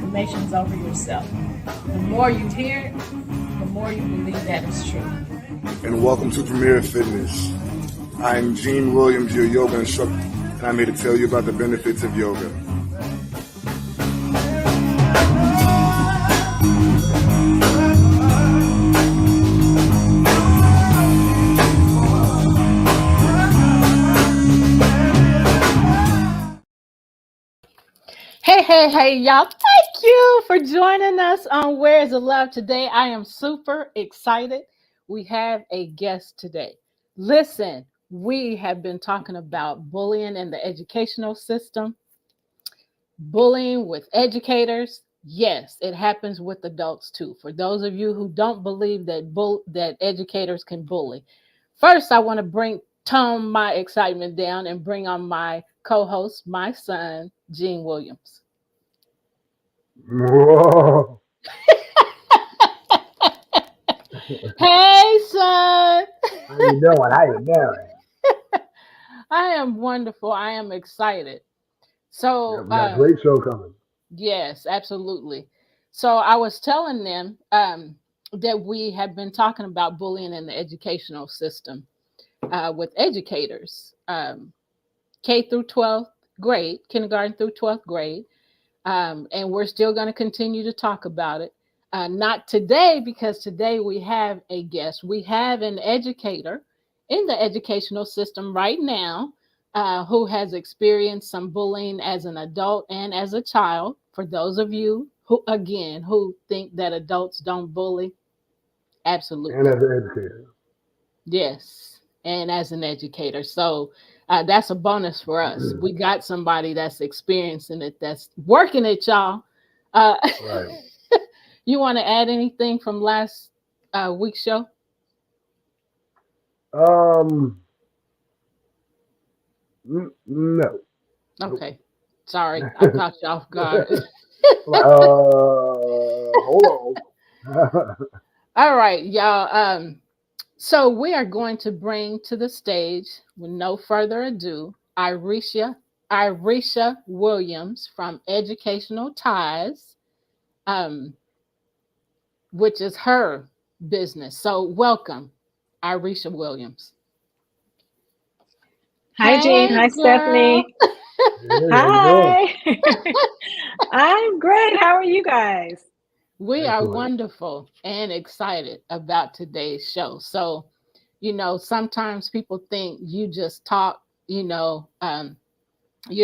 affirmations over yourself. The more you hear it, the more you believe that it's true. And welcome to Premier Fitness. I'm Gene Williams, your yoga instructor, and I'm here to tell you about the benefits of yoga. Hey, y'all. Thank you for joining us on Where's the Love today. I am super excited. We have a guest today. Listen, we have been talking about bullying in the educational system, bullying with educators. Yes, it happens with adults too. For those of you who don't believe that educators can bully, first I want to tone my excitement down and bring on my co-host, my son, Gene Williams. Whoa. Hey, son. How you doing? I am wonderful. I am excited. So, We got a great show coming. yes, absolutely. So I was telling them that we have been talking about bullying in the educational system with educators, K through 12th grade, kindergarten through 12th grade. And we're still going to continue to talk about it. Not today, because today we have a guest. We have an educator in the educational system right now who has experienced some bullying as an adult and as a child. For those of you who think that adults don't bully, absolutely. And as an educator. Yes, and as an educator. So that's a bonus for us. We got somebody that's experiencing it, that's working it, y'all. Right. You want to add anything from last week's show? No. Okay. Sorry, I caught you off guard. Hold on. All right, y'all. So we are going to bring to the stage, with no further ado, Irisha Williams from Educational Ties, which is her business. So welcome, Irisha Williams. Hi, Jean. Hi, Stephanie. Hi. I'm great. How are you guys? We are wonderful and excited about today's show. So, sometimes people think you just talk, you're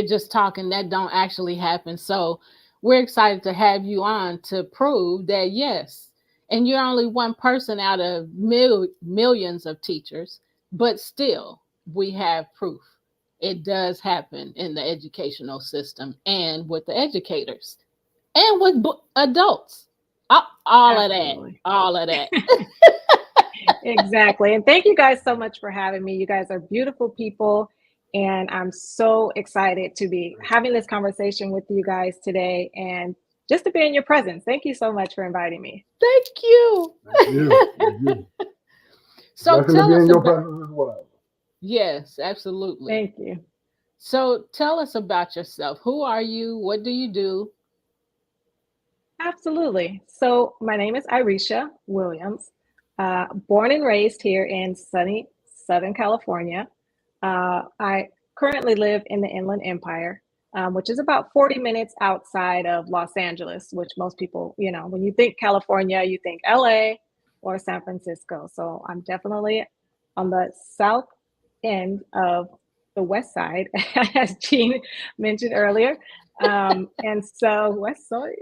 just talking, that don't actually happen. So we're excited to have you on to prove that, yes, and you're only one person out of millions of teachers, but still we have proof. It does happen in the educational system and with the educators and with adults. All of that. Exactly. And thank you guys so much for having me. You guys are beautiful people. And I'm so excited to be having this conversation with you guys today and just to be in your presence. Thank you so much for inviting me. Thank you. Thank you. So tell us in your presence as well. Yes, absolutely. Thank you. So tell us about yourself. Who are you? What do you do? Absolutely. So my name is Irisha Williams, born and raised here in sunny Southern California. I currently live in the Inland Empire, which is about 40 minutes outside of Los Angeles, which most people, when you think California, you think LA or San Francisco. So I'm definitely on the south end of the west side, as Jean mentioned earlier. And so West Side.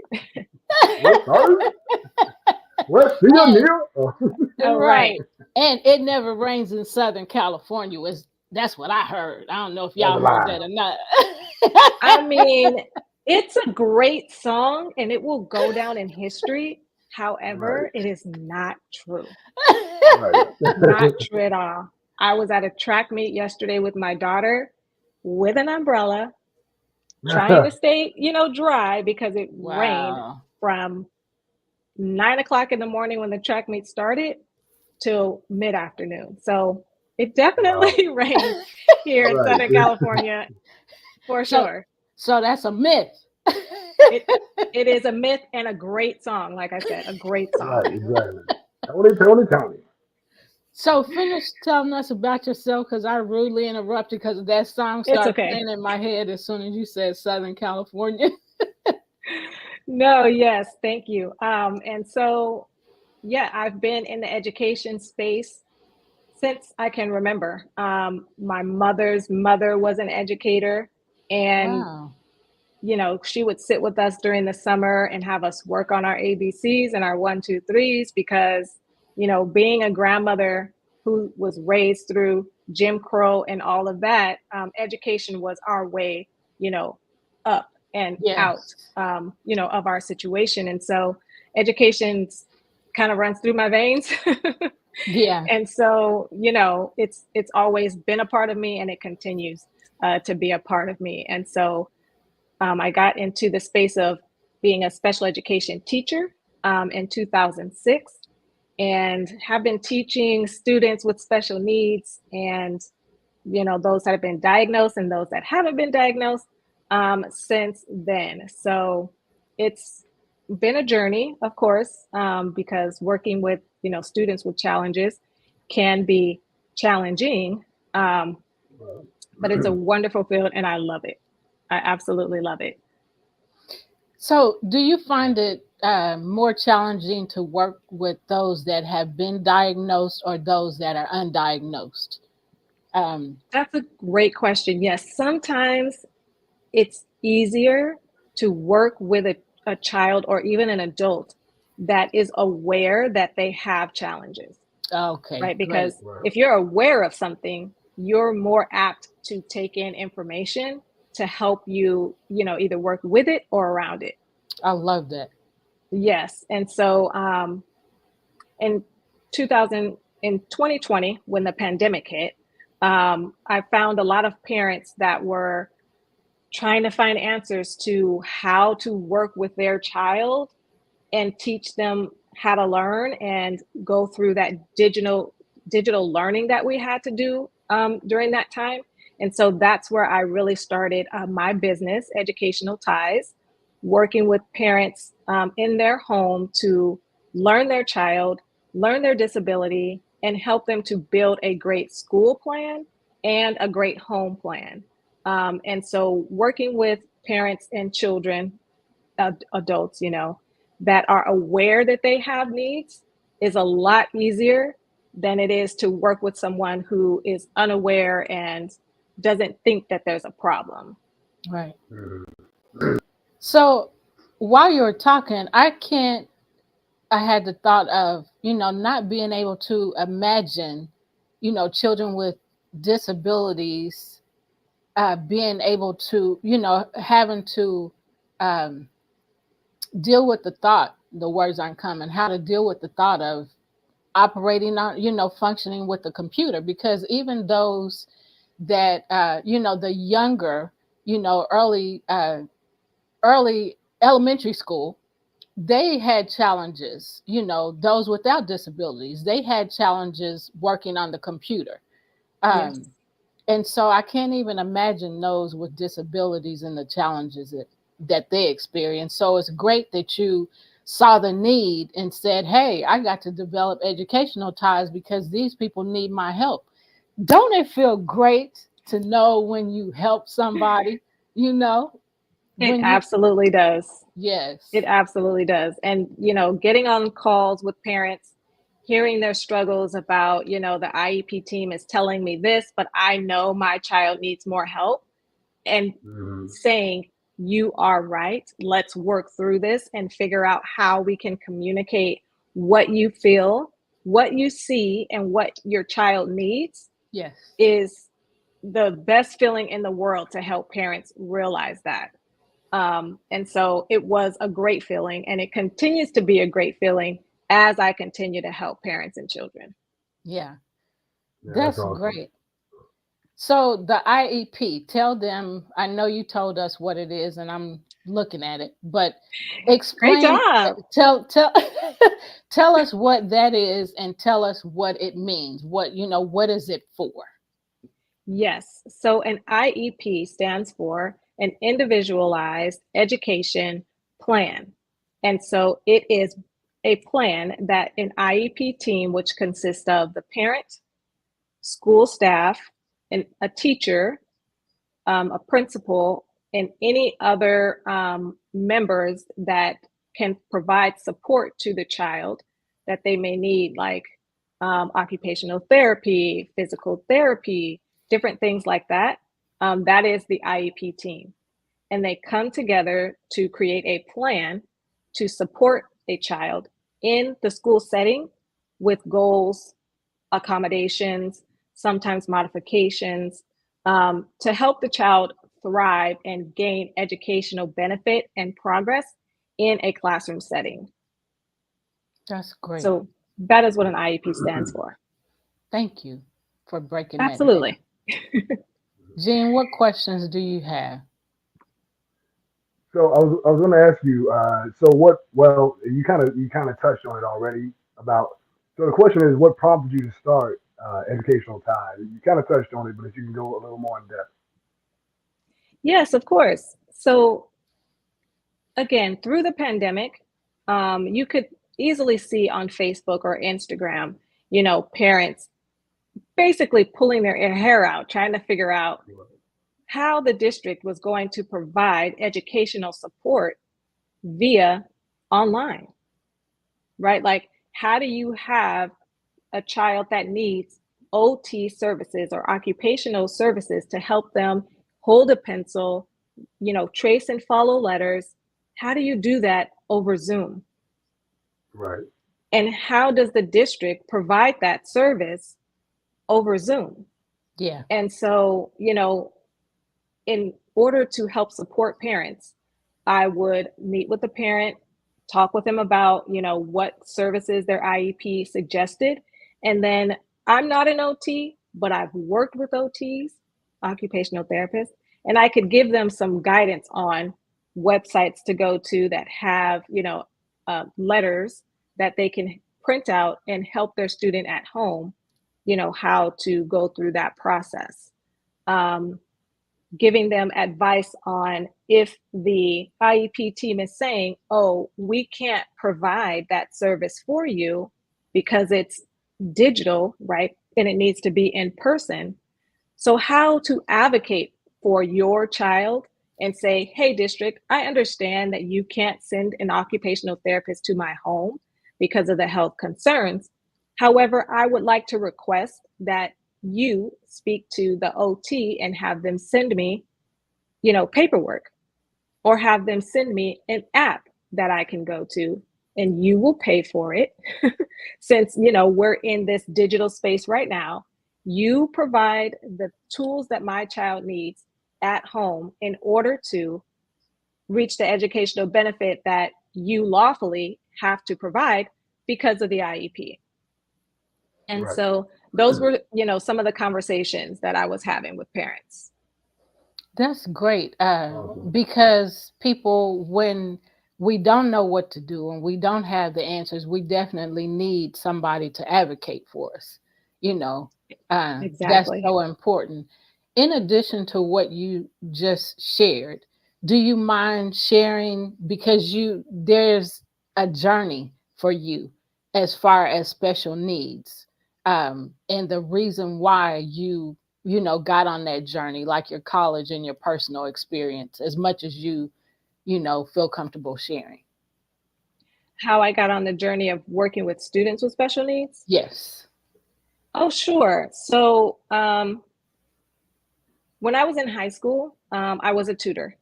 Right. And it never rains in Southern California. That's what I heard. I don't know if y'all heard that or not. I mean, it's a great song and it will go down in history. However, it is not true. Not true at all. I was at a track meet yesterday with my daughter with an umbrella, trying to stay, dry because it rained from 9 o'clock in the morning when the track meet started till mid-afternoon. So it definitely rains here in Southern California for sure. So that's a myth. It is a myth and a great song. Like I said, a great Right, song. exactly. Tony. So finish telling us about yourself because I rudely interrupted because that song It's started okay. playing in my head as soon as you said Southern California. No, yes, thank you. And so, yeah, I've been in the education space since I can remember. My mother's mother was an educator, and Wow. she would sit with us during the summer and have us work on our ABCs and our one, two, threes because, being a grandmother who was raised through Jim Crow and all of that, education was our way, up and out, Yes. of our situation. And so education kind of runs through my veins. Yeah. And so, it's always been a part of me, and it continues to be a part of me. And so I got into the space of being a special education teacher in 2006, and have been teaching students with special needs, and those that have been diagnosed and those that haven't been diagnosed since then. So it's been a journey, of course, because working with students with challenges can be challenging, but it's a wonderful field, and I love it. I absolutely love it. So, do you find it more challenging to work with those that have been diagnosed or those that are undiagnosed? Um, That's a great question. Yes, sometimes it's easier to work with a child or even an adult that is aware that they have challenges, okay, right? great. Because Right. if you're aware of something, you're more apt to take in information to help you, either work with it or around it. I love that. Yes. And so in 2000, in 2020, when the pandemic hit, I found a lot of parents that were trying to find answers to how to work with their child and teach them how to learn and go through that digital learning that we had to do during that time. And so that's where I really started my business, Educational Ties, working with parents in their home to learn their child, learn their disability, and help them to build a great school plan and a great home plan. And so working with parents and children, adults, that are aware that they have needs is a lot easier than it is to work with someone who is unaware and doesn't think that there's a problem. Right. Mhm. So, while you were talking, I had the thought of, not being able to imagine, children with disabilities being able to, having to um, deal with the words aren't coming, how to deal with the thought of operating on, functioning with the computer. Because even those that, the younger, early elementary school, they had challenges, those without disabilities, they had challenges working on the computer. Yes. Um, and so I can't even imagine those with disabilities and the challenges that they experience. So it's great that you saw the need and said, hey, I got to develop educational ties because these people need my help. Don't it feel great to know when you help somebody, you know, It when you, absolutely does. It yes, absolutely does. And, getting on calls with parents, hearing their struggles about, the IEP team is telling me this, but I know my child needs more help, and Mhm. saying, you are right. Let's work through this and figure out how we can communicate what you feel, what you see, and what your child needs yes. is the best feeling in the world to help parents realize that. And so it was a great feeling, and it continues to be a great feeling as I continue to help parents and children. Yeah, Yeah, that's that's awesome. great. So the IEP, tell them, I know you told us what it is and I'm looking at it, but Great explain, job. tell tell us what that is and tell us what it means. What is it for? Yes. So an IEP stands for an individualized education plan. And so it is a plan that an IEP team, which consists of the parent, school staff, and a teacher, a principal, and any other members that can provide support to the child that they may need, like occupational therapy, physical therapy, different things like that. That is the IEP team. And they come together to create a plan to support a child in the school setting with goals, accommodations, sometimes modifications, to help the child thrive and gain educational benefit and progress in a classroom setting. That's great. So that is what an IEP stands for. Thank you for breaking that down. Absolutely. Jean, what questions do you have? So I was going to ask you. So what? Well, you kind of touched on it already about. So the question is, what prompted you to start Educational Tide? You kind of touched on it, but if you can go a little more in depth. Yes, of course. So again, through the pandemic, you could easily see on Facebook or Instagram, parents basically pulling their hair out, trying to figure out how the district was going to provide educational support via online, right? Like, how do you have a child that needs OT services or occupational services to help them hold a pencil, trace and follow letters? How do you do that over Zoom? Right. And how does the district provide that service over Zoom? Yeah. And so, in order to help support parents, I would meet with the parent, talk with them about, what services their IEP suggested. And then I'm not an OT, but I've worked with OTs, occupational therapists, and I could give them some guidance on websites to go to that have, letters that they can print out and help their student at home, how to go through that process. Giving them advice on if the IEP team is saying, oh, we can't provide that service for you because it's digital, right? And it needs to be in person. So how to advocate for your child and say, hey, district, I understand that you can't send an occupational therapist to my home because of the health concerns. However, I would like to request that you speak to the OT and have them send me, paperwork, or have them send me an app that I can go to, and you will pay for it. Since, we're in this digital space right now, you provide the tools that my child needs at home in order to reach the educational benefit that you lawfully have to provide because of the IEP. And Right. so those were, some of the conversations that I was having with parents. That's great. Because people, when we don't know what to do and we don't have the answers, we definitely need somebody to advocate for us. Exactly. That's so important. In addition to what you just shared, do you mind sharing, because there's a journey for you as far as special needs, and the reason why you got on that journey, like your college and your personal experience, as much as you feel comfortable sharing? How I got on the journey of working with students with special needs? Yes. Oh, sure. So when I was in high school, I was a tutor.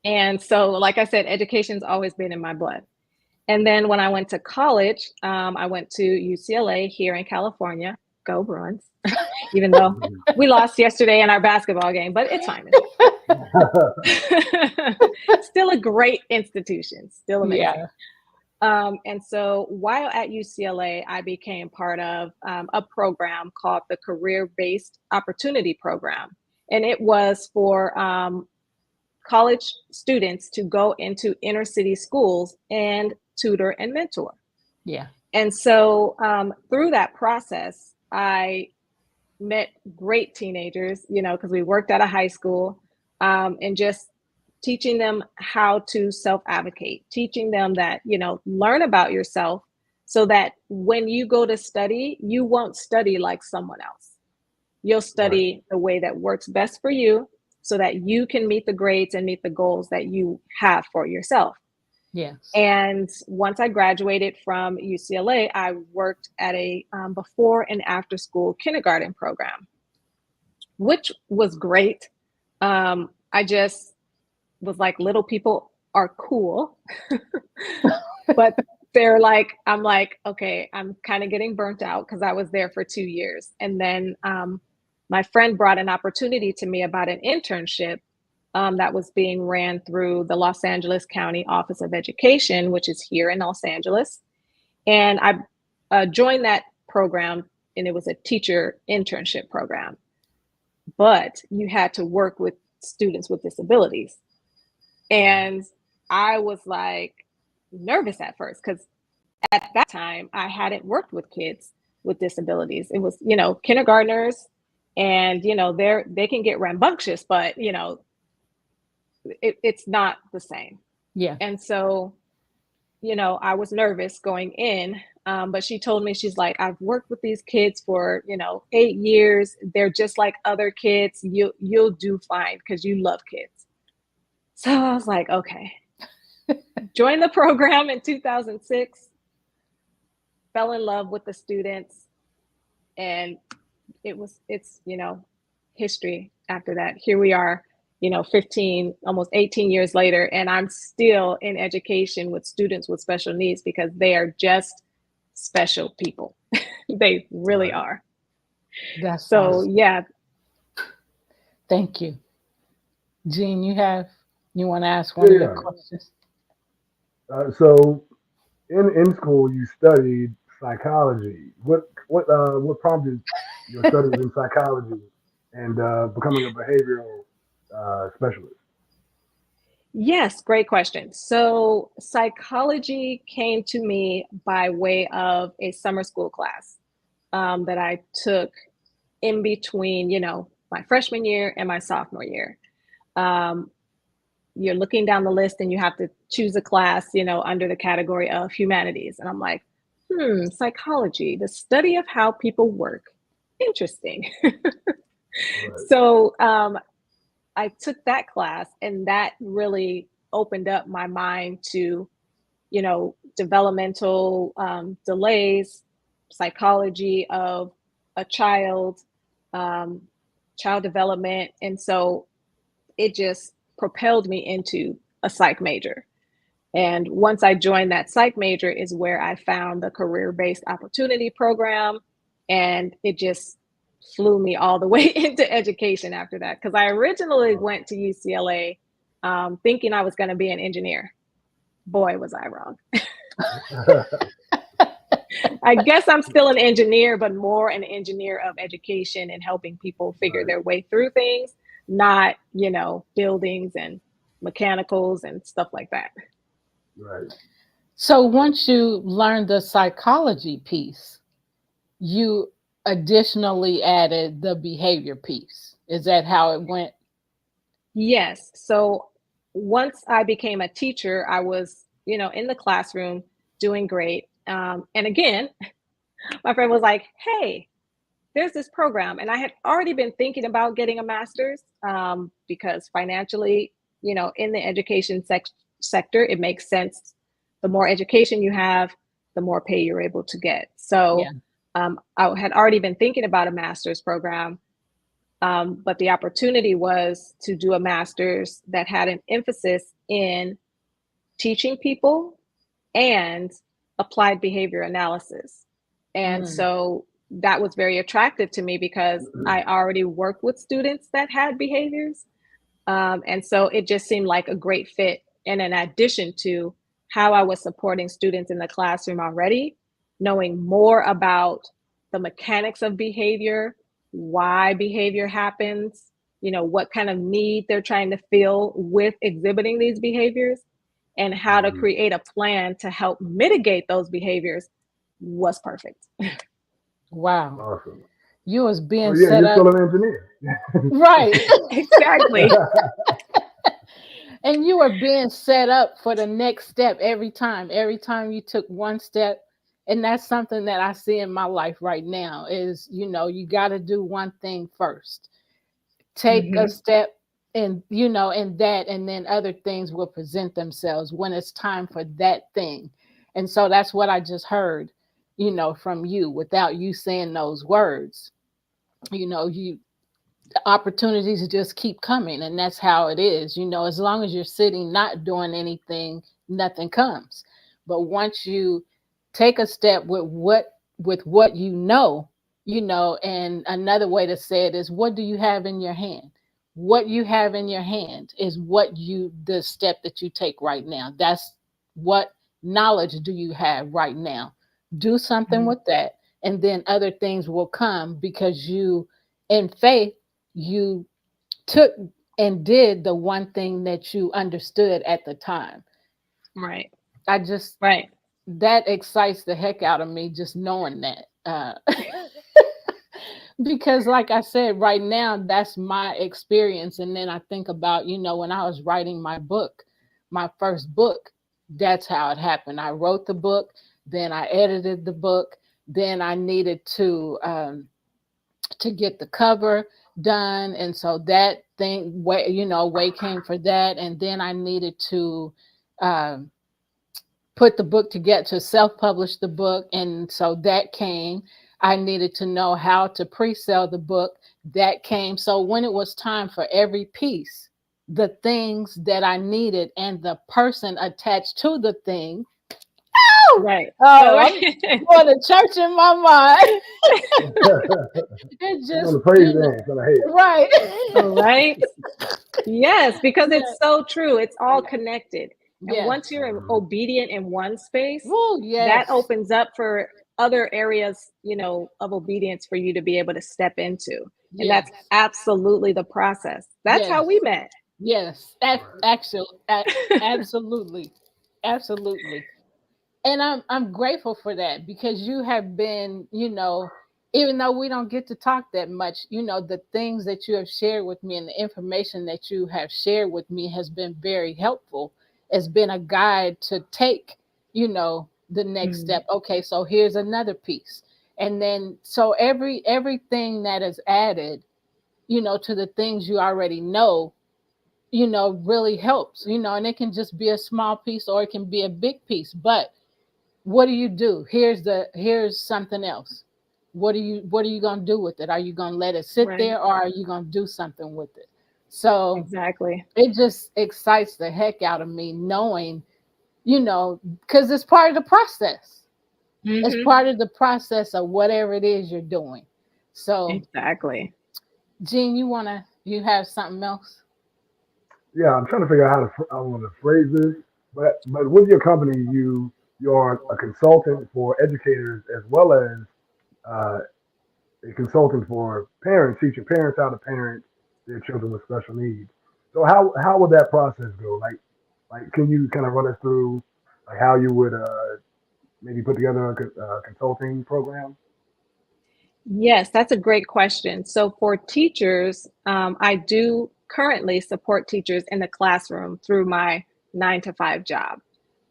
And so, like I said, education's always been in my blood. And then when I went to college, I went to UCLA here in California. Go Bruins. Even though we lost yesterday in our basketball game, but it's fine. Still a great institution, still amazing. Yeah. And so while at UCLA, I became part of a program called the Career-Based Opportunity Program. And it was for college students to go into inner city schools and tutor and mentor. Yeah. And so through that process, I met great teenagers, because we worked at a high school. and just teaching them how to self-advocate, teaching them that, learn about yourself so that when you go to study, you won't study like someone else. You'll study the way that works best for you so that you can meet the grades and meet the goals that you have for yourself. Yes. And once I graduated from UCLA, I worked at a before and after school kindergarten program, which was great. I just was like, little people are cool, but I'm like, okay, I'm kind of getting burnt out because I was there for 2 years. And then my friend brought an opportunity to me about an internship that was being ran through the Los Angeles County Office of Education, which is here in Los Angeles. And I joined that program, and it was a teacher internship program. But you had to work with students with disabilities. And I was like nervous at first because at that time I hadn't worked with kids with disabilities. It was, kindergartners, and they can get rambunctious, but it's not the same. Yeah. And so, I was nervous going in, but she told me, she's like, I've worked with these kids for 8 years. They're just like other kids. You'll do fine because you love kids. So I was like, okay. Joined the program in 2006, fell in love with the students, and it's history after that. Here we are, 15, almost 18 years later, and I'm still in education with students with special needs because they are just special people. They really are. That's so awesome. Yeah. Thank you. Jean, you want to ask one of your questions? So in school you studied psychology. What prompted your studies in psychology and becoming a behavioral specialist? Yes, great question. So psychology came to me by way of a summer school class that I took in between, my freshman year and my sophomore year. You're looking down the list and you have to choose a class, under the category of humanities. And I'm like, psychology, the study of how people work. Interesting. So I took that class, and that really opened up my mind to, developmental delays, psychology of a child, child development. And so it just propelled me into a psych major. And once I joined that psych major is where I found the career-based opportunity program. And it just flew me all the way into education after that. Because I originally went to UCLA thinking I was going to be an engineer. Boy, was I wrong. I guess I'm still an engineer, but more an engineer of education and helping people figure their way through things, not, buildings and mechanicals and stuff like that. Right. So once you learned the psychology piece, you additionally added the behavior piece. Is that how it went? Yes. So once I became a teacher, I was, in the classroom doing great. And again, my friend was like, hey, there's this program. And I had already been thinking about getting a master's because financially, in the education sector, it makes sense. The more education you have, the more pay you're able to get. So I had already been thinking about a master's program, but the opportunity was to do a master's that had an emphasis in teaching people and applied behavior analysis. And so that was very attractive to me because I already worked with students that had behaviors. And so it just seemed like a great fit. And in addition to how I was supporting students in the classroom already, knowing more about the mechanics of behavior, why behavior happens, what kind of need they're trying to fill with exhibiting these behaviors, and how to create a plan to help mitigate those behaviors was perfect. Wow. Awesome. You was So being yeah, set you're up. still an engineer. Right. Exactly. And you were being set up for the next step every time. Every time you took one step. And that's something that I see in my life right now is, you got to do one thing first. Take a Hmm. step in that, and then other things will present themselves when it's time for that thing. And so that's what I just heard, from you without you saying those words. You opportunities just keep coming, and that's how it is. As long as you're sitting not doing anything, nothing comes. But once you take a step with what and another way to say it is, what do you have in your hand? What you have in your hand is the step that you take right now. That's what knowledge do you have right now. Do something with that, and then other things will come, because you, in faith, you took and did the one thing that you understood at the time. Right. I just, Right. that excites the heck out of me, just knowing that. Because, like I said, right now, that's my experience. And then I think about, when I was writing my first book, that's how it happened. I wrote the book, then I edited the book, then I needed to get the cover done, and so that thing way came for that, and then I needed to um, put the book together, to self-publish the book, and so that came. I needed to know how to pre-sell the book. That came. So when it was time for every piece, the things that I needed and the person attached to the thing. Right. Oh, I'm going to church in my mind. It You're on just, the praise dance on the head. right. Right. Yes, because Yeah. it's so true. It's all connected. And Yes. once you're obedient in one space, Woo, that yes. opens up for other areas, of obedience for you to be able to step into. And Yes. that's absolutely the process. That's how Yes. we met. Yes. Actually, absolutely. Absolutely. And I'm grateful for that, because you have been, even though we don't get to talk that much, the things that you have shared with me and the information that you have shared with me has been very helpful. It's been a guide to take, the next Mm. step. Okay, so here's another piece. And then so everything that is added, to the things you already know, really helps, and it can just be a small piece or it can be a big piece. But what do? Here's something else. What are you going to do with it? Are you going to let it sit Right. there, or are you going to do something with it? So Exactly. it just excites the heck out of me, knowing, because it's part of the process. It's Hmm. part of the process of whatever it is you're doing. So, Exactly. Jean, you have something else? Yeah, I'm trying to figure out I want to phrase this, but with your company, you're a consultant for educators as well as uh, a consultant for parents, teaching parents how to parent their children with special needs. So how would that process go? Like can you kind of run us through like how you would maybe put together a consulting program? Yes, that's a great question. So for teachers, I do currently support teachers in the classroom through my 9 to 5 job.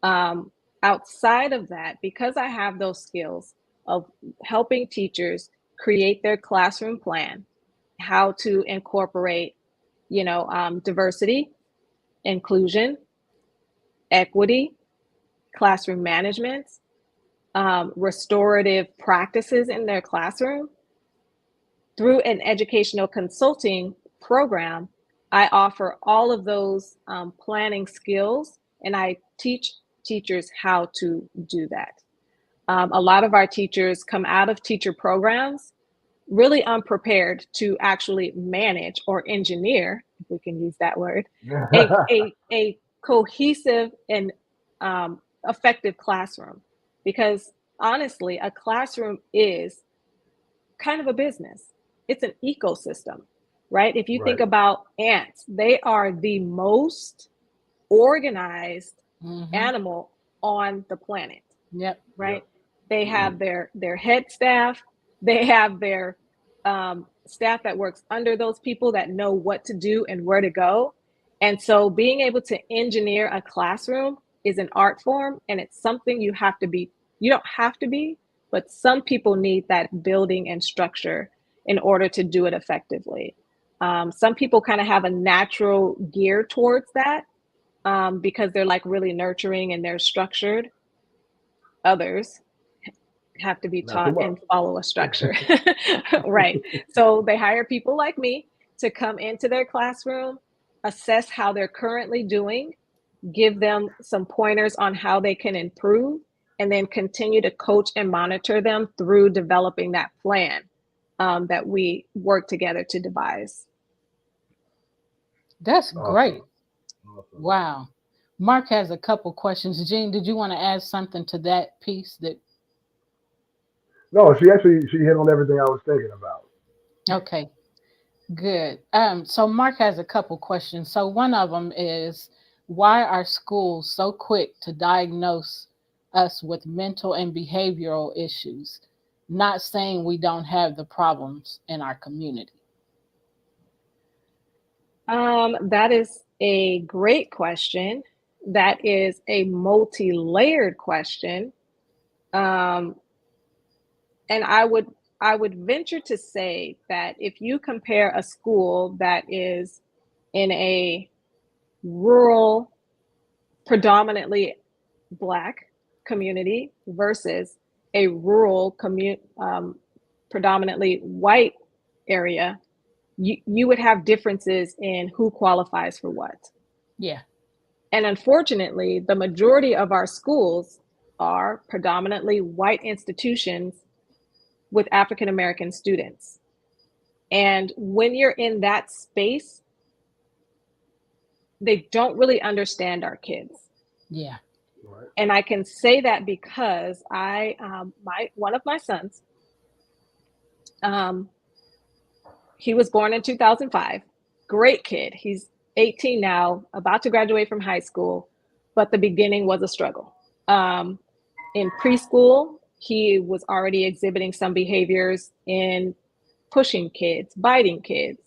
Um, Outside of that, because I have those skills of helping teachers create their classroom plan, how to incorporate, diversity, inclusion, equity, classroom management, restorative practices in their classroom. Through an educational consulting program, I offer all of those planning skills, and I teach teachers how to do that. A lot of our teachers come out of teacher programs really unprepared to actually manage or engineer, if we can use that word, a cohesive and effective classroom. Because honestly, a classroom is kind of a business. It's an ecosystem, right? If you think Right. about ants, they are the most organized Mm-hmm. animal on the planet, Yep. right? Yep. They have their head staff, they have their staff that works under those people that know what to do and where to go. And so being able to engineer a classroom is an art form, and it's something you don't have to be, but some people need that building and structure in order to do it effectively. Some people kind of have a natural gear towards that because they're like really nurturing and they're structured. Others have to be taught and follow a structure. Right. So they hire people like me to come into their classroom, assess how they're currently doing, give them some pointers on how they can improve, and then continue to coach and monitor them through developing that plan that we work together to devise. That's Awesome. great. Awesome. Wow. Mark has a couple questions. Jean, did you want to add something to that piece? No, she hit on everything I was thinking about. Okay, good. So Mark has a couple questions. So one of them is, why are schools so quick to diagnose us with mental and behavioral issues, not saying we don't have the problems in our community? That is a great question. That is a multi-layered question. And I would venture to say that if you compare a school that is in a rural, predominantly Black community versus a rural, predominantly white area, you would have differences in who qualifies for what. Yeah. And unfortunately, the majority of our schools are predominantly white institutions with African American students. And when you're in that space, they don't really understand our kids. Yeah. Right. And I can say that because one of my sons, he was born in 2005. Great kid. He's 18 now, about to graduate from high school, but the beginning was a struggle. In preschool, he was already exhibiting some behaviors in pushing kids, biting kids.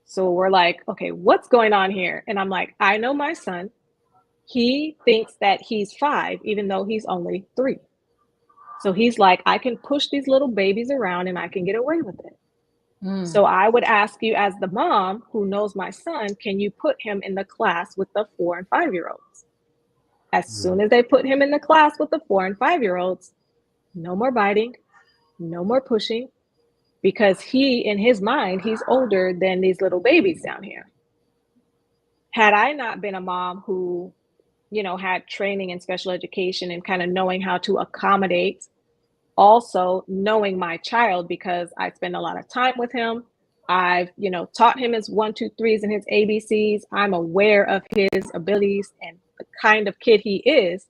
So we're like, okay, what's going on here? And I'm like, I know my son. He thinks that he's 5, even though he's only 3. So he's like, I can push these little babies around and I can get away with it. So I would ask you, as the mom who knows my son, can you put him in the class with the 4 and 5-year-olds? As soon as they put him in the class with the 4 and 5-year-olds, no more biting, no more pushing, because in his mind, he's older than these little babies down here. Had I not been a mom who, had training in special education and kind of knowing how to accommodate, also knowing my child, because I spend a lot of time with him. I've, taught him his 1, 2, 3s and his ABCs. I'm aware of his abilities and the kind of kid he is.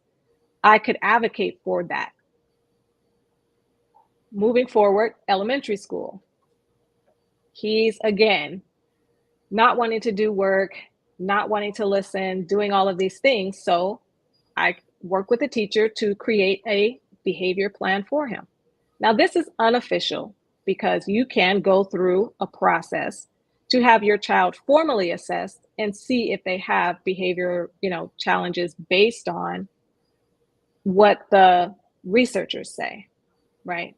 I could advocate for that. Moving forward, elementary school. He's, again, not wanting to do work, not wanting to listen, doing all of these things. So I work with the teacher to create a behavior plan for him. Now, this is unofficial because you can go through a process to have your child formally assessed and see if they have behavior, challenges based on what the researchers say, right?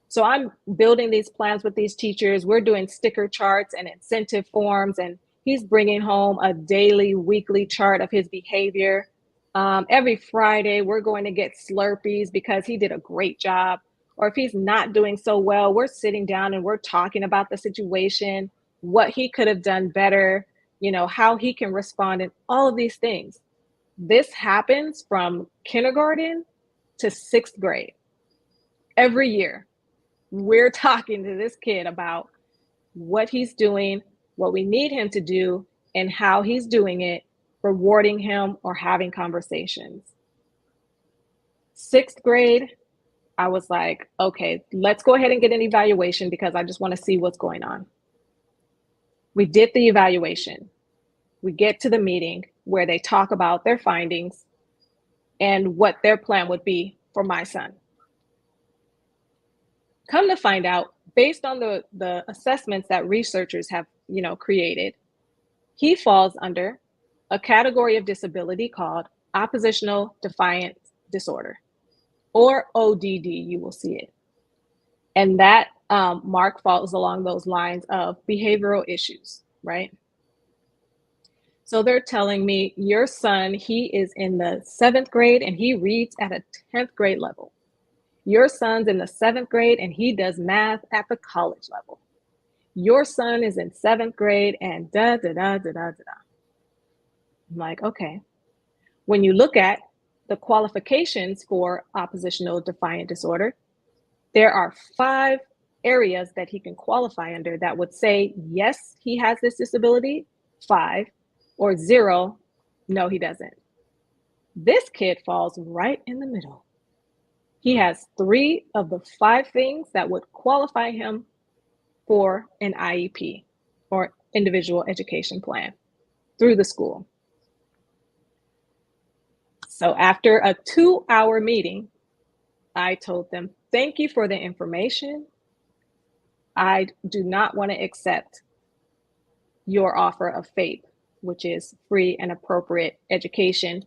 So I'm building these plans with these teachers. We're doing sticker charts and incentive forms, and he's bringing home a daily, weekly chart of his behavior. Every Friday, we're going to get Slurpees because he did a great job. Or if he's not doing so well, we're sitting down and we're talking about the situation, what he could have done better, how he can respond, and all of these things. This happens from kindergarten to 6th grade. Every year, we're talking to this kid about what he's doing, what we need him to do, and how he's doing it, rewarding him or having conversations. 6th grade, I was like, okay, let's go ahead and get an evaluation because I just want to see what's going on. We did the evaluation. We get to the meeting where they talk about their findings and what their plan would be for my son. Come to find out, based on the assessments that researchers have, created, he falls under a category of disability called oppositional defiant disorder, or ODD, you will see it. And that mark falls along those lines of behavioral issues, right? So they're telling me, your son, he is in the 7th grade and he reads at a 10th grade level. Your son's in the 7th grade and he does math at the college level. Your son is in 7th grade and da da da da da da. I'm like, okay. When you look at the qualifications for oppositional defiant disorder, there are 5 areas that he can qualify under that would say, yes, he has this disability, 5, or 0, no, he doesn't. This kid falls right in the middle. He has 3 of the 5 things that would qualify him for an IEP, or individual education plan, through the school. So after a 2-hour meeting, I told them, thank you for the information. I do not want to accept your offer of FAPE, which is free and appropriate education,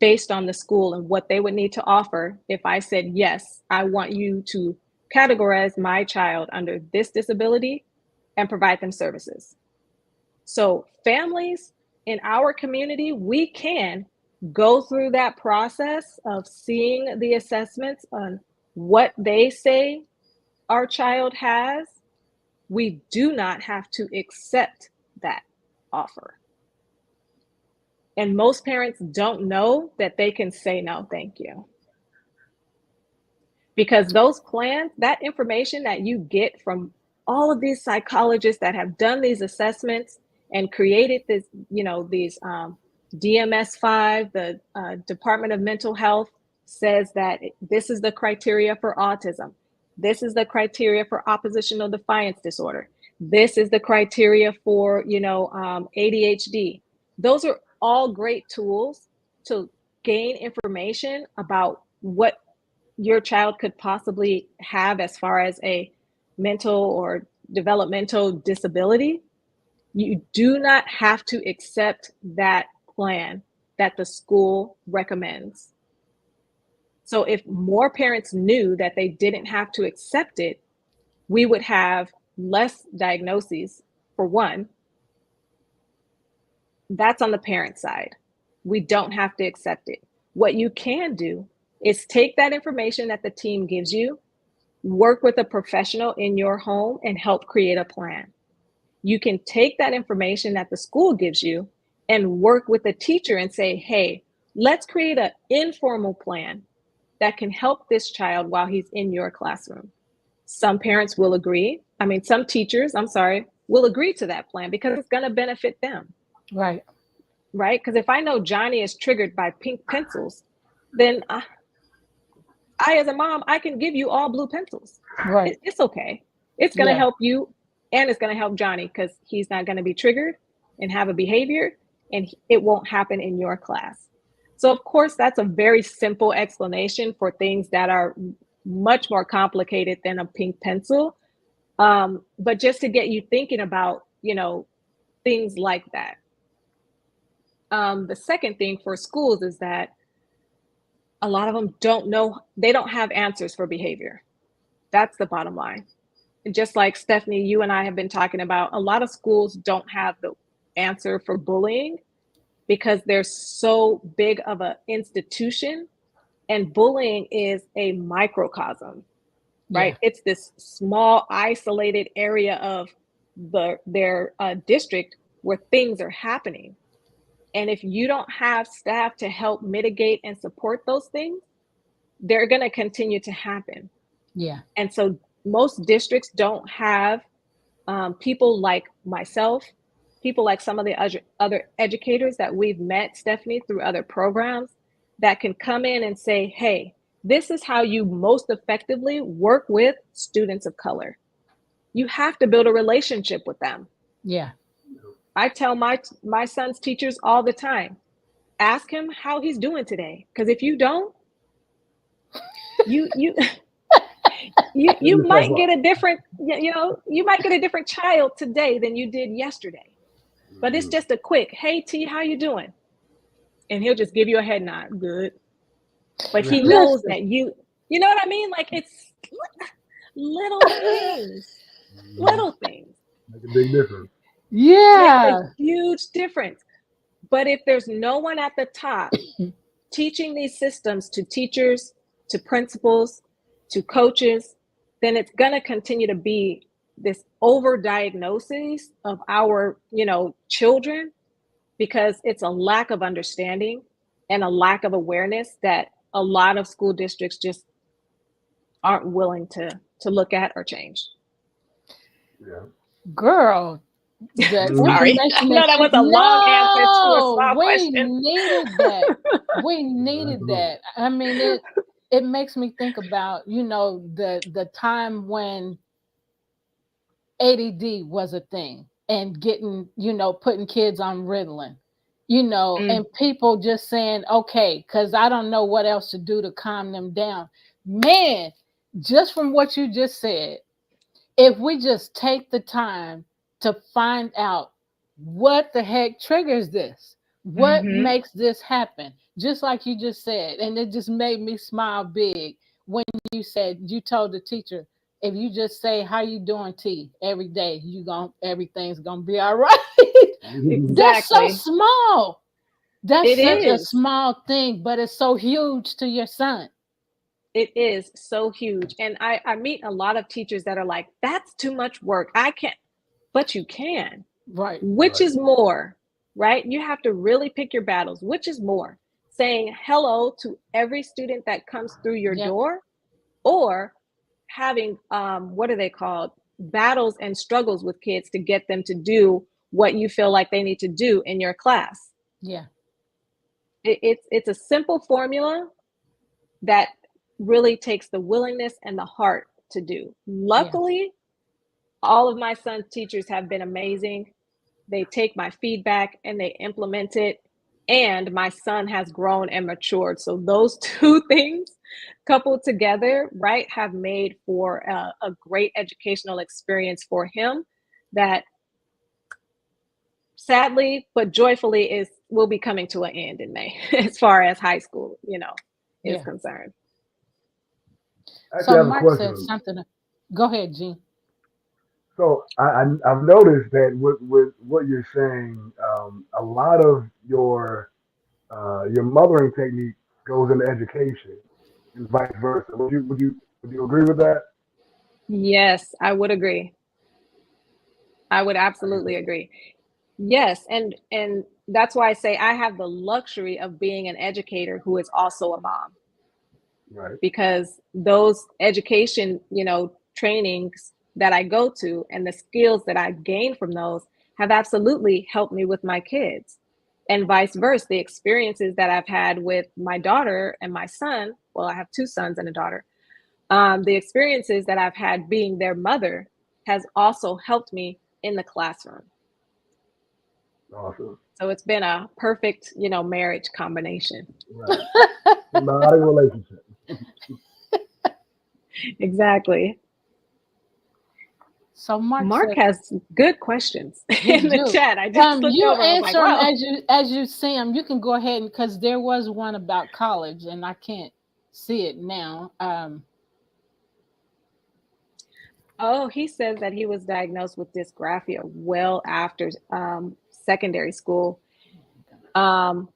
based on the school and what they would need to offer. If I said, yes, I want you to categorize my child under this disability and provide them services. So families in our community, we can go through that process of seeing the assessments on what they say our child has. We do not have to accept that offer. And most parents don't know that they can say no, thank you. Because those plans, that information that you get from all of these psychologists that have done these assessments and created this, these DMS-5, the Department of Mental Health says that this is the criteria for autism. This is the criteria for oppositional defiance disorder. This is the criteria for, ADHD. Those are all great tools to gain information about what your child could possibly have as far as a mental or developmental disability. You do not have to accept that plan that the school recommends. So if more parents knew that they didn't have to accept it, we would have less diagnoses, for one. That's on the parent side. We don't have to accept it. What you can do is take that information that the team gives you, work with a professional in your home, and help create a plan. You can take that information that the school gives you and work with a teacher and say, hey, let's create an informal plan that can help this child while he's in your classroom. Some parents will agree. Some teachers, will agree to that plan because it's going to benefit them. Right. Right? Because if I know Johnny is triggered by pink pencils, then I, as a mom, I can give you all blue pencils. Right. It's okay. It's going to help you, and it's going to help Johnny because he's not going to be triggered and have a behavior, and it won't happen in your class. So of course, that's a very simple explanation for things that are much more complicated than a pink pencil. But just to get you thinking about, things like that. The second thing for schools is that a lot of them don't know, they don't have answers for behavior. That's the bottom line. And just like Stephanie, you and I have been talking about, a lot of schools don't have the answer for bullying because they're so big of an institution, and bullying is a microcosm, right? Yeah. It's this small isolated area of their district where things are happening. And if you don't have staff to help mitigate and support those things, they're going to continue to happen. Yeah. And so most districts don't have people like myself, people like some of the other educators that we've met, Stephanie, through other programs, that can come in and say, hey, this is how you most effectively work with students of color. You have to build a relationship with them. Yeah. I tell my son's teachers all the time, ask him how he's doing today. Because if you don't, you You might get a different, you might get a different child today than you did yesterday. But it's just a quick, hey T, how you doing? And he'll just give you a head nod, good. But he knows that you know what I mean? Like, it's little things. Little things. Make a big difference. Yeah. Makes a huge difference. But if there's no one at the top teaching these systems to teachers, to principals, to coaches, then it's going to continue to be this overdiagnosis of our, children, because it's a lack of understanding and a lack of awareness that a lot of school districts just aren't willing to look at or change. Yeah. Girl, sorry, I know that was a long answer to a small question. Needed that. We needed that. I mean, it makes me think about, the time when ADD was a thing and getting, putting kids on Ritalin, and people just saying, okay, because I don't know what else to do to calm them down. Man, just from what you just said, if we just take the time to find out what the heck triggers this, what makes this happen, just like you just said, and it just made me smile big when you said, you told the teacher, if you just say, how you doing, T, every day, everything's gonna be all right. Exactly. That's so small. That's such a is. small thing, but it's so huge to your son. It is so huge. And I meet a lot of teachers that are like, that's too much work. I can't, but you can. Right. Which is more, right? You have to really pick your battles. Which is more? Saying hello to every student that comes through your door, or having, what are they called? Battles and struggles with kids to get them to do what you feel like they need to do in your class. Yeah. It's a simple formula that really takes the willingness and the heart to do. Luckily, all of my son's teachers have been amazing. They take my feedback and they implement it. And my son has grown and matured. So those two things coupled together, right, have made for a great educational experience for him that sadly, but joyfully will be coming to an end in May as far as high school, is concerned. Actually, So I have a Mark question. said something. Go ahead, Gene. So I've noticed that with what you're saying, a lot of your mothering technique goes into education and vice versa. Would you agree with that? Yes, I would agree. I would absolutely agree. Yes, and that's why I say I have the luxury of being an educator who is also a mom. Right. Because those education, trainings that I go to and the skills that I've gained from those have absolutely helped me with my kids. And vice versa, the experiences that I've had with my daughter and my son, well, I have two sons and a daughter. The experiences that I've had being their mother has also helped me in the classroom. Awesome. So it's been a perfect, marriage combination. Right. Symbiotic relationship. Exactly. So Mark has good questions in the chat. I just looked you over. answer them as you see them. You can go ahead, because there was one about college, and I can't see it now. He says that he was diagnosed with dysgraphia well after secondary school. That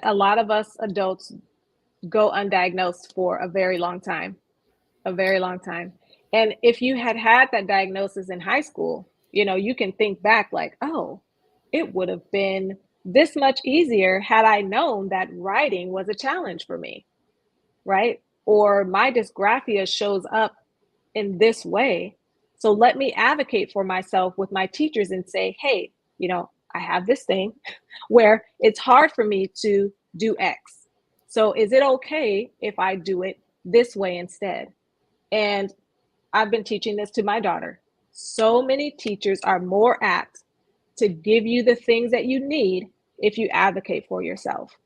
a lot of us adults go undiagnosed for a very long time. And if you had that diagnosis in high school, you can think back like, oh, it would have been this much easier had I known that writing was a challenge for me, right? Or my dysgraphia shows up in this way. So let me advocate for myself with my teachers and say, hey, I have this thing where it's hard for me to do X. So is it okay if I do it this way instead? And I've been teaching this to my daughter. So many teachers are more apt to give you the things that you need if you advocate for yourself.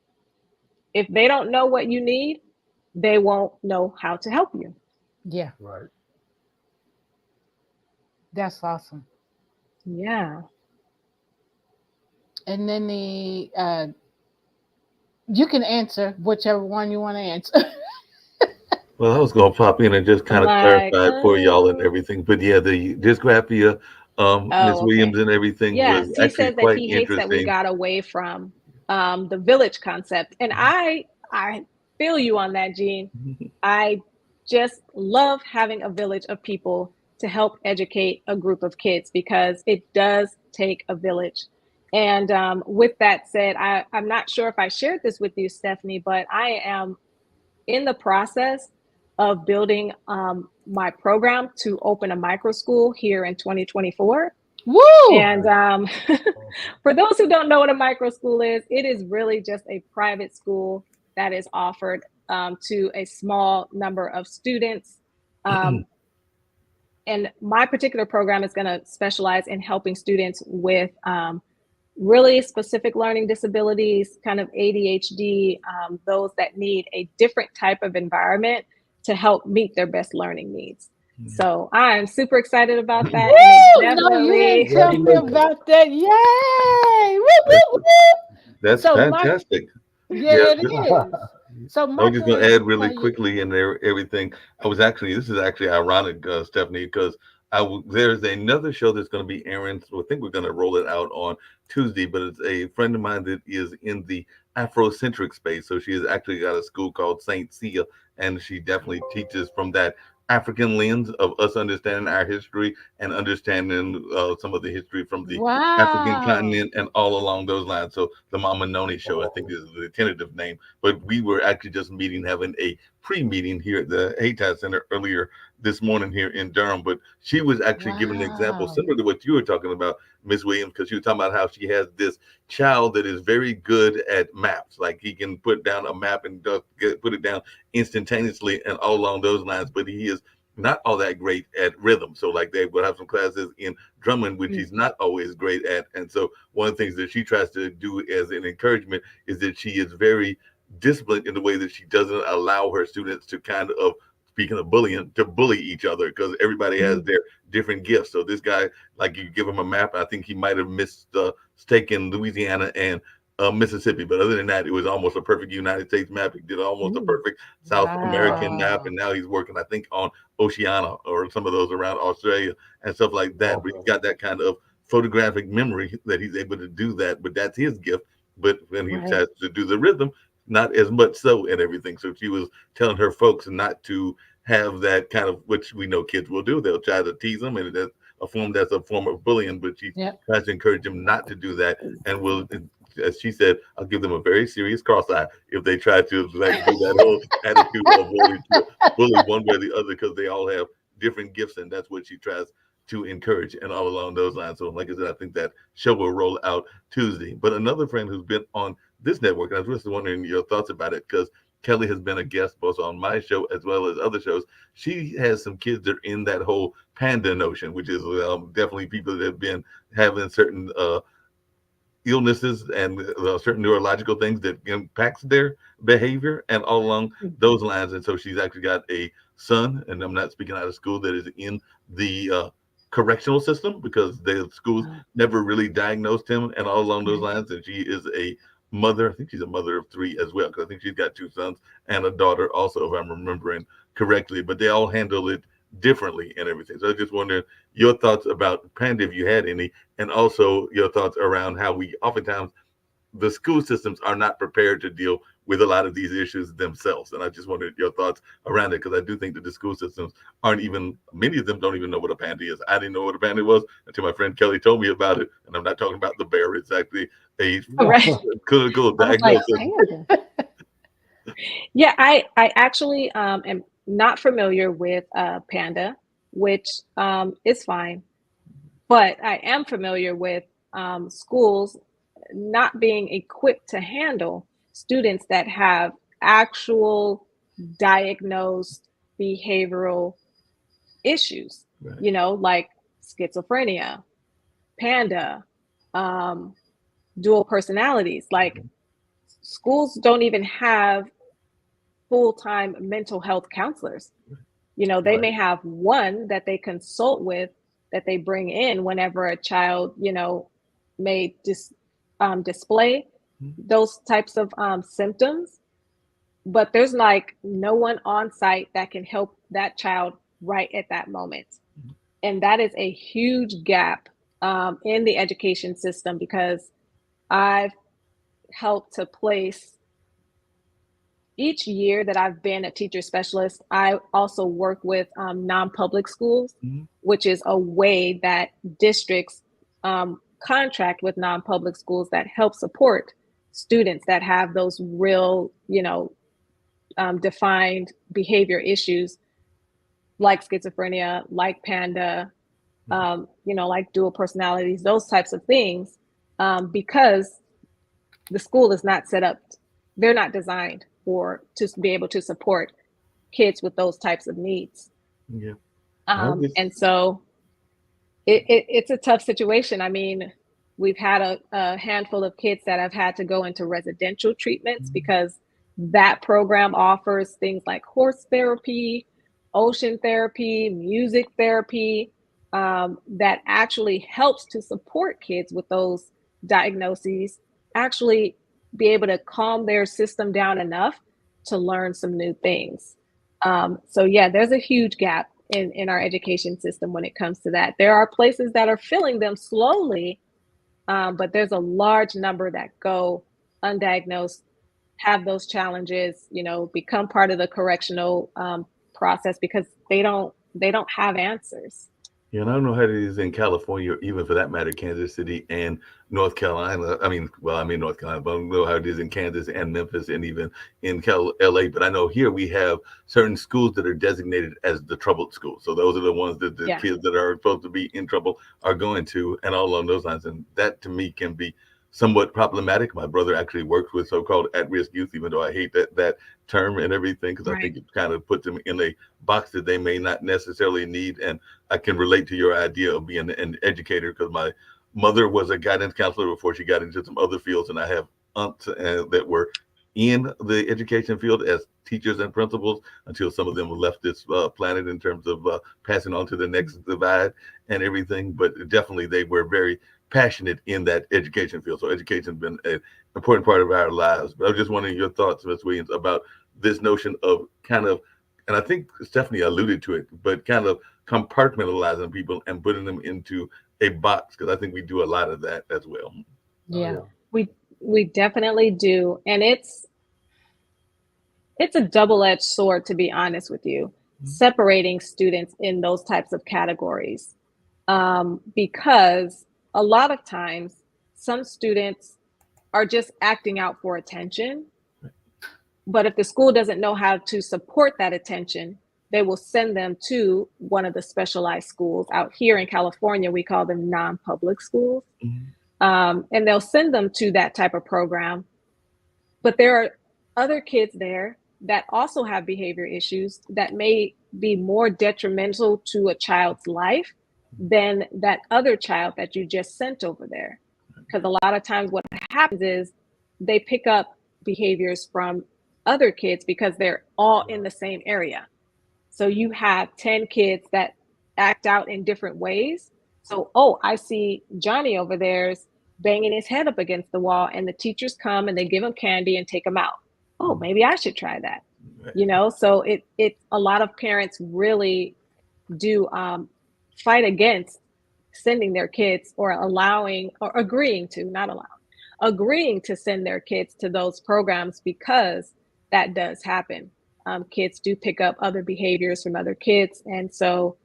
If they don't know what you need, they won't know how to help you. Yeah, Right. that's awesome. Yeah. And then you can answer whichever one you want to answer. Well, I was gonna pop in and just kind of Like, clarify it for y'all and everything, but yeah, the dysgraphia, Miss oh, okay. Williams and everything was Yes, he actually says that quite he hates that we interesting. got away from the village concept, and I feel you on that, Gene. I just love having a village of people to help educate a group of kids because it does take a village. And with that said, I'm not sure if I shared this with you, Stephanie, but I am in the process of building my program to open a micro school here in 2024. Woo! And for those who don't know what a micro school is, it is really just a private school that is offered to a small number of students. And my particular program is going to specialize in helping students with really specific learning disabilities, kind of ADHD, those that need a different type of environment to help meet their best learning needs. So I'm super excited about that. And it Woo! No, you definitely, didn't tell me Congratulations. about that. Yay! Woo, That's, woo, woo. that's So my fantastic. Yeah, Yeah, it is. So I my was just going friend to add can really tell you. quickly in there everything. This is actually ironic, Stephanie, because there's another show that's going to be airing. So I think we're going to roll it out on Tuesday, but it's a friend of mine that is in the Afrocentric space. So she has actually got a school called Saint Sia, and she definitely teaches from that African lens of us understanding our history and understanding some of the history from the African Wow. continent and all along those lines. So the Mama Noni show, I think, is the tentative name. But we were actually just having a pre-meeting here at the Hayti Center earlier this morning here in Durham. But she was actually giving an example Wow. similar to what you were talking about, Miss Williams, because she was talking about how she has this child that is very good at maps. Like he can put down a map and put it down instantaneously and all along those lines. But he is not all that great at rhythm. So like they will have some classes in drumming, which he's not always great at. And so one of the things that she tries to do as an encouragement is that she is very disciplined in the way that she doesn't allow her students to kind of, speaking of bullying, to bully each other because everybody has their different gifts. So this guy, like you give him a map, I think he might have mistaken Louisiana and Mississippi, but other than that, it was almost a perfect United States map. He did almost a perfect South American map, Wow. and now he's working, I think, on Oceania or some of those around Australia and stuff like that. But he's got that kind of photographic memory that he's able to do that. But that's his gift. But when he right. tries to do the rhythm, not as much so and everything. So she was telling her folks not to have that kind of, which we know kids will do. They'll try to tease them, and that's a form of bullying. But she Yep. tries to encourage them not to do that, and will, as she said, I'll give them a very serious cross eye if they try to like do that whole attitude of wanting to bully one way or the other because they all have different gifts, and that's what she tries to encourage and all along those lines. So, like I said, I think that show will roll out Tuesday. But another friend who's been on this network, and I was just wondering your thoughts about it because Kelly has been a guest both on my show as well as other shows. She has some kids that are in that whole panda notion, which is definitely people that have been having certain illnesses and certain neurological things that impacts their behavior and all along those lines. And so she's actually got a son, and I'm not speaking out of school, that is in the correctional system because the schools never really diagnosed him and all along those lines. And she is a mother. I think she's a mother of 3 as well, because I think she's got 2 sons and a daughter also, if I'm remembering correctly. But they all handle it differently and everything. So I just wondering your thoughts about Panda, if you had any, and also your thoughts around how we oftentimes the school systems are not prepared to deal with a lot of these issues themselves. And I just wondered your thoughts around it because I do think that the school systems aren't even, many of them don't even know what a panda is. I didn't know what a panda was until my friend Kelly told me about it. And I'm not talking about the bear. It's actually a Right. clinical I was like, diagnosis. panda. Yeah, I actually am not familiar with Panda, which is fine, but I am familiar with schools not being equipped to handle students that have actual diagnosed behavioral issues, Right. like schizophrenia, Panda, um, dual personalities. Like schools don't even have full-time mental health counselors. You know, they Right. may have one that they consult with, that they bring in whenever a child, you know, may display those types of symptoms, but there's like no one on site that can help that child right at that moment. And that is a huge gap in the education system, because I've helped to place, each year that I've been a teacher specialist, I also work with non-public schools, Mhm. which is a way that districts contract with non-public schools that help support students that have those real, you know, defined behavior issues like schizophrenia, like panda, you know, like dual personalities, those types of things, because the school is not set up, they're not designed for to be able to support kids with those types of needs. Yeah. I just, And so it's a tough situation. I mean, we've had a handful of kids that have had to go into residential treatments because that program offers things like horse therapy, ocean therapy, music therapy, that actually helps to support kids with those diagnoses actually be able to calm their system down enough to learn some new things. So yeah, there's a huge gap in our education system when it comes to that. There are places that are filling them slowly, but there's a large number that go undiagnosed, have those challenges, you know, become part of the correctional process because they don't have answers. yeah, and I don't know how it is in California, or even for that matter, Kansas City and North Carolina. I mean, well, I'm in North Carolina, but I don't know how it is in Kansas and Memphis and even in LA. But I know here we have certain schools that are designated as the troubled schools. So those are the ones that the Yeah. kids that are supposed to be in trouble are going to, and all along those lines. And that to me can be somewhat problematic. My brother actually works with so-called at-risk youth, even though I hate that term and everything, because I Right. think it kind of puts them in a box that they may not necessarily need. And I can relate to your idea of being an educator, because my mother was a guidance counselor before she got into some other fields, and I have aunts that were in the education field as teachers and principals until some of them left this planet in terms of passing on to the next divide and everything. But definitely they were very passionate in that education field. So education has been an important part of our lives. But I was just wondering your thoughts, Ms. Williams, about this notion of kind of, and I think Stephanie alluded to it, but kind of compartmentalizing people and putting them into a box, because I think we do a lot of that as well. Yeah. We definitely do, and it's a double-edged sword, to be honest with you, separating students in those types of categories, because a lot of times some students are just acting out for attention, but if the school doesn't know how to support that attention, they will send them to one of the specialized schools. Out here in California, we call them non-public schools. And they'll send them to that type of program. But there are other kids there that also have behavior issues that may be more detrimental to a child's life than that other child that you just sent over there. Because a lot of times what happens is they pick up behaviors from other kids because they're all in the same area. So you have 10 kids that act out in different ways. So, oh, I see Johnny over there's banging his head up against the wall, and the teachers come and they give him candy and take him out. Oh, maybe I should try that. You know, so it a lot of parents really do fight against sending their kids, or allowing, or agreeing to, not allowing, agreeing to send their kids to those programs, because that does happen. Kids do pick up other behaviors from other kids. And so,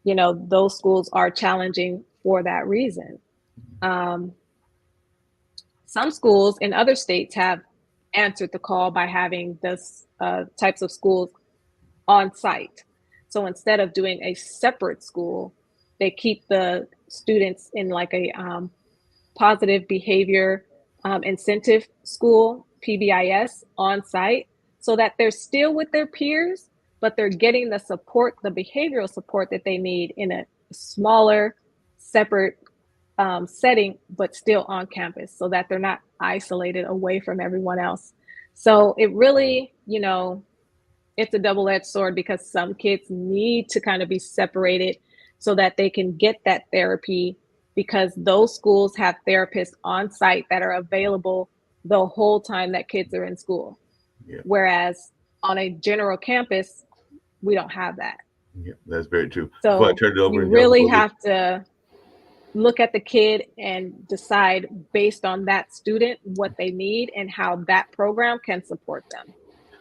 you know, those schools are challenging for that reason. Some schools in other states have answered the call by having this types of schools on site. So instead of doing a separate school, they keep the students in like a positive behavior incentive school, PBIS, on site, so that they're still with their peers, but they're getting the support, the behavioral support that they need in a smaller, separate setting, but still on campus, so that they're not isolated away from everyone else. So it really, you know, it's a double-edged sword because some kids need to kind of be separated so that they can get that therapy, because those schools have therapists on site that are available the whole time that kids are in school. Yeah. Whereas on a general campus, we don't have that. Yeah, that's very true. Before I So turn it over, you and y'all really go ahead. have to look at the kid and decide based on that student what they need and how that program can support them.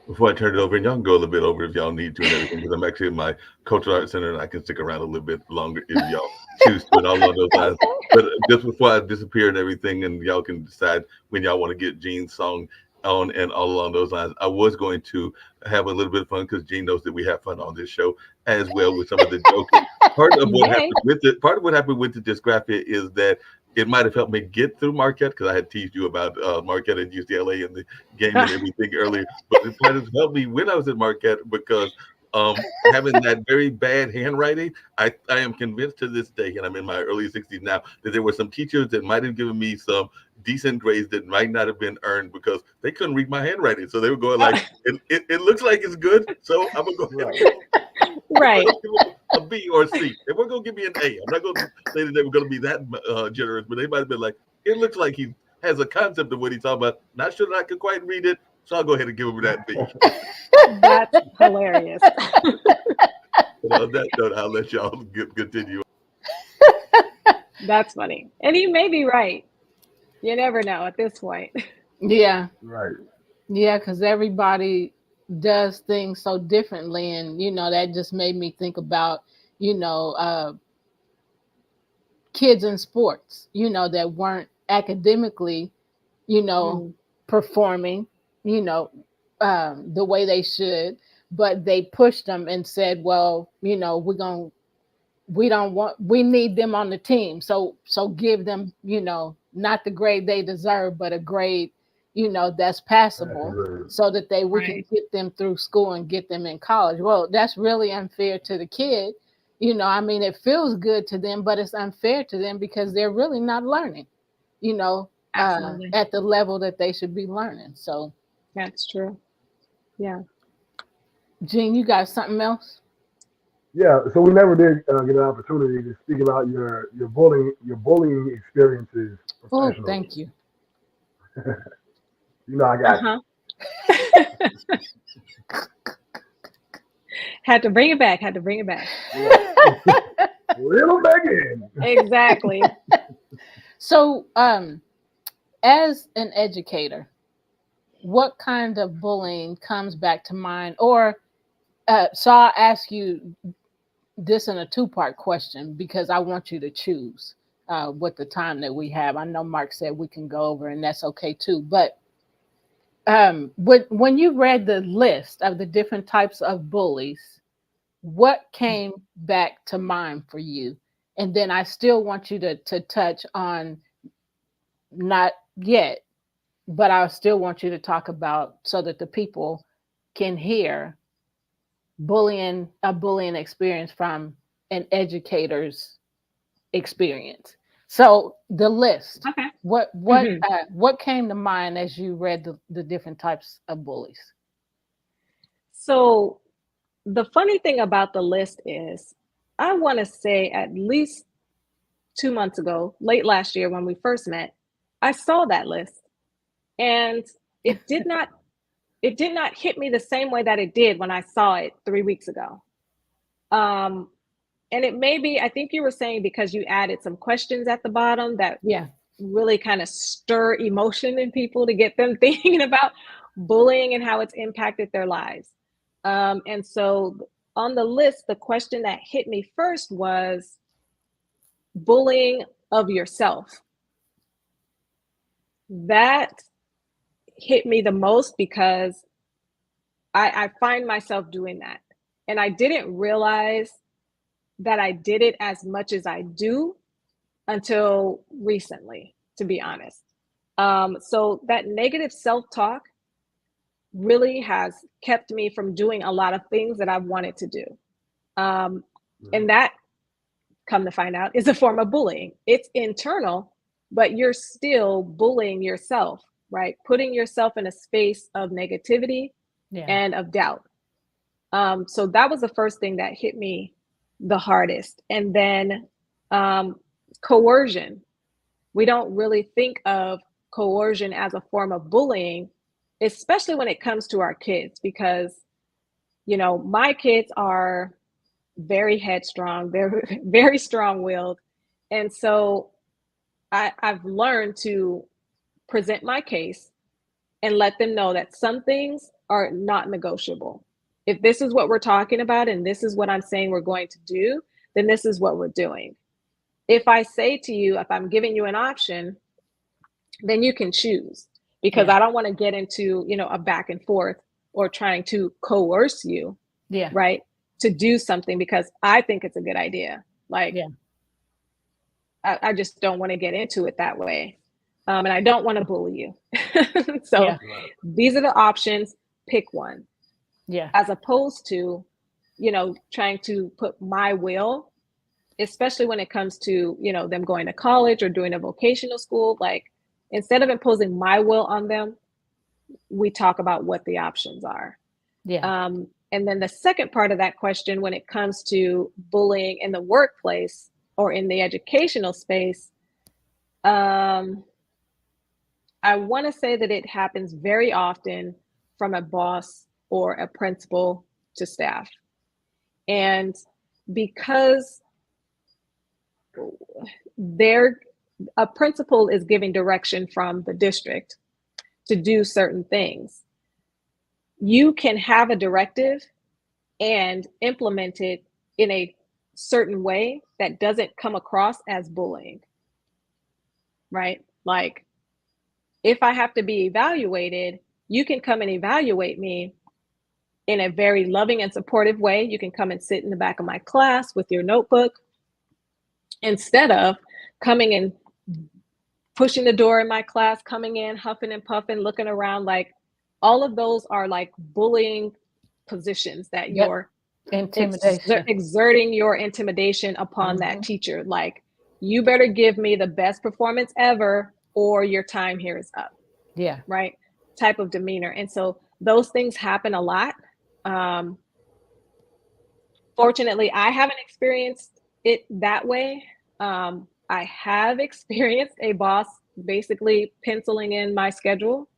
Before I turn it over, and y'all can go a little bit over if y'all need to and everything, because I'm actually in my cultural arts center and I can stick around a little bit longer if y'all choose to, and all along those lines. But just before I disappear and everything, and y'all can decide when y'all want to get Jean's song on and all along those lines, I was going to have a little bit of fun because Jean knows that we have fun on this show as well with some of the joking. Part of what happened with the dysgraphia is that it might have helped me get through Marquette, because I had teased you about Marquette and UCLA and the game and everything earlier. But it might have helped me when I was at Marquette because having that very bad handwriting, I am convinced to this day, and I'm in my early 60s now, that there were some teachers that might have given me some decent grades that might not have been earned because they couldn't read my handwriting. So they were going like, it looks like it's good, so I'm going to go ahead and Right. a B or a C. They weren't going to give me an A. I'm not going to say that they were going to be that generous, but they might have been like, it looks like he has a concept of what he's talking about. Not sure that I can quite read it, so I'll go ahead and give him that B. That's hilarious. And on that note, I'll let y'all continue. That's funny. And he may be right. You never know at this point. Yeah. Right. Yeah, because everybody does things so differently. And, that just made me think about, kids in sports, that weren't academically, performing, the way they should, but they pushed them and said, well, we need them on the team. So give them, not the grade they deserve, but a grade, that's passable, so that we can get them through school and get them in college. Well, that's really unfair to the kid. It feels good to them, but it's unfair to them because they're really not learning, at the level that they should be learning. So that's true. Yeah. Jean, you got something else? Yeah, so we never did get an opportunity to speak about your bullying experiences Oh, professionally. thank you. I got Had to bring it back. Little back in. Exactly. So, as an educator, what kind of bullying comes back to mind? Or, so I'll ask you this in a two-part question because I want you to choose with the time that we have. I know Mark said we can go over, and that's okay too. But when you read the list of the different types of bullies, what came back to mind for you? And then I still want you to touch on, not yet, but I still want you to talk about, so that the people can hear a bullying experience from an educator's experience. So the list. Okay. What came to mind as you read the different types of bullies? So the funny thing about the list is, I want to say at least 2 months ago, late last year when we first met, I saw that list, and it did not hit me the same way that it did when I saw it 3 weeks ago. And it may be, I think you were saying, because you added some questions at the bottom that really kind of stir emotion in people to get them thinking about bullying and how it's impacted their lives. And so on the list, the question that hit me first was bullying of yourself. That hit me the most because I find myself doing that. And I didn't realize that I did it as much as I do until recently, to be honest. So that negative self-talk really has kept me from doing a lot of things that I wanted to do. And that, come to find out, is a form of bullying. It's internal, but you're still bullying yourself, right? Putting yourself in a space of negativity and of doubt. So that was the first thing that hit me the hardest. And then coercion. We don't really think of coercion as a form of bullying, especially when it comes to our kids, because, you know, my kids are very headstrong, they're very strong-willed. And so I've learned to present my case and let them know that some things are not negotiable. If this is what we're talking about and this is what I'm saying we're going to do, then this is what we're doing. If I say to you, if I'm giving you an option, then you can choose, because Yeah. I don't want to get into, you know, a back and forth or trying to coerce you, Yeah. right, to do something because I think it's a good idea. Like, Yeah. I just don't want to get into it that way. And I don't want to bully you. So Yeah. these are the options, pick one, Yeah. as opposed to, you know, trying to put my will, especially when it comes to, you know, them going to college or doing a vocational school. Like, instead of imposing my will on them, we talk about what the options are. Yeah. And then the second part of that question, when it comes to bullying in the workplace or in the educational space, I want to say that it happens very often from a boss or a principal to staff. And because a principal is giving direction from the district to do certain things, you can have a directive and implement it in a certain way that doesn't come across as bullying, right? Like, if I have to be evaluated, you can come and evaluate me in a very loving and supportive way. You can come and sit in the back of my class with your notebook, instead of coming and pushing the door in my class, coming in, huffing and puffing, looking around. Like, all of those are like bullying positions that Yep. you're Intimidation. exerting your intimidation upon that teacher. Like, you better give me the best performance ever or your time here is up. Yeah. Right? Type of demeanor. And so those things happen a lot. Fortunately, I haven't experienced it that way. I have experienced a boss basically penciling in my schedule,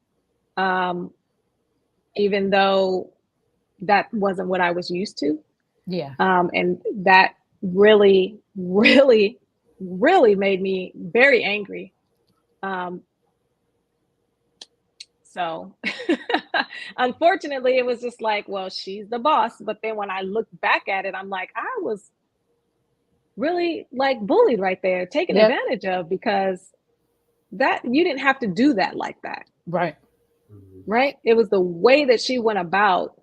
even though that wasn't what I was used to. Yeah. And that really, really, really made me very angry. So unfortunately, it was just like, well, she's the boss. But then when I look back at it, I'm like, I was really like bullied right there, taken Yep. advantage of, because that you didn't have to do that like that. Right. Right? It was the way that she went about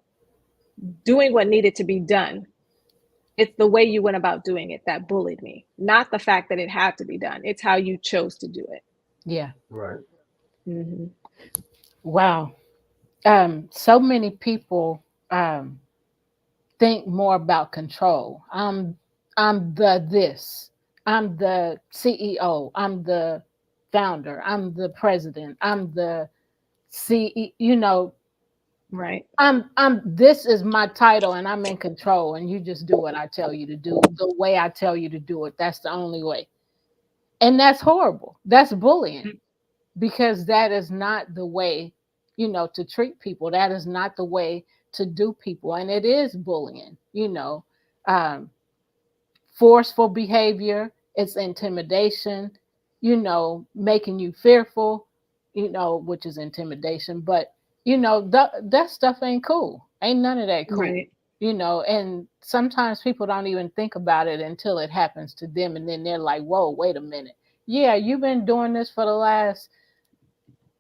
doing what needed to be done. It's the way you went about doing it that bullied me, not the fact that it had to be done. It's how you chose to do it. Yeah. Right. Mm-hmm. Wow. So many people think more about control. I'm the this. I'm the CEO. I'm the founder. I'm the president. I'm the CEO. You know, Right. I'm this is my title and I'm in control and you just do what I tell you to do the way I tell you to do it. That's the only way. And that's horrible. That's bullying, because that is not the way, you know, to treat people. That is not the way to do people. And it is bullying, you know, um, forceful behavior, it's intimidation, you know, making you fearful, you know, which is intimidation. But, you know, that stuff ain't cool. Ain't none of that cool. Right. You know, and sometimes people don't even think about it until it happens to them. And then they're like, whoa, wait a minute. Yeah, you've been doing this for the last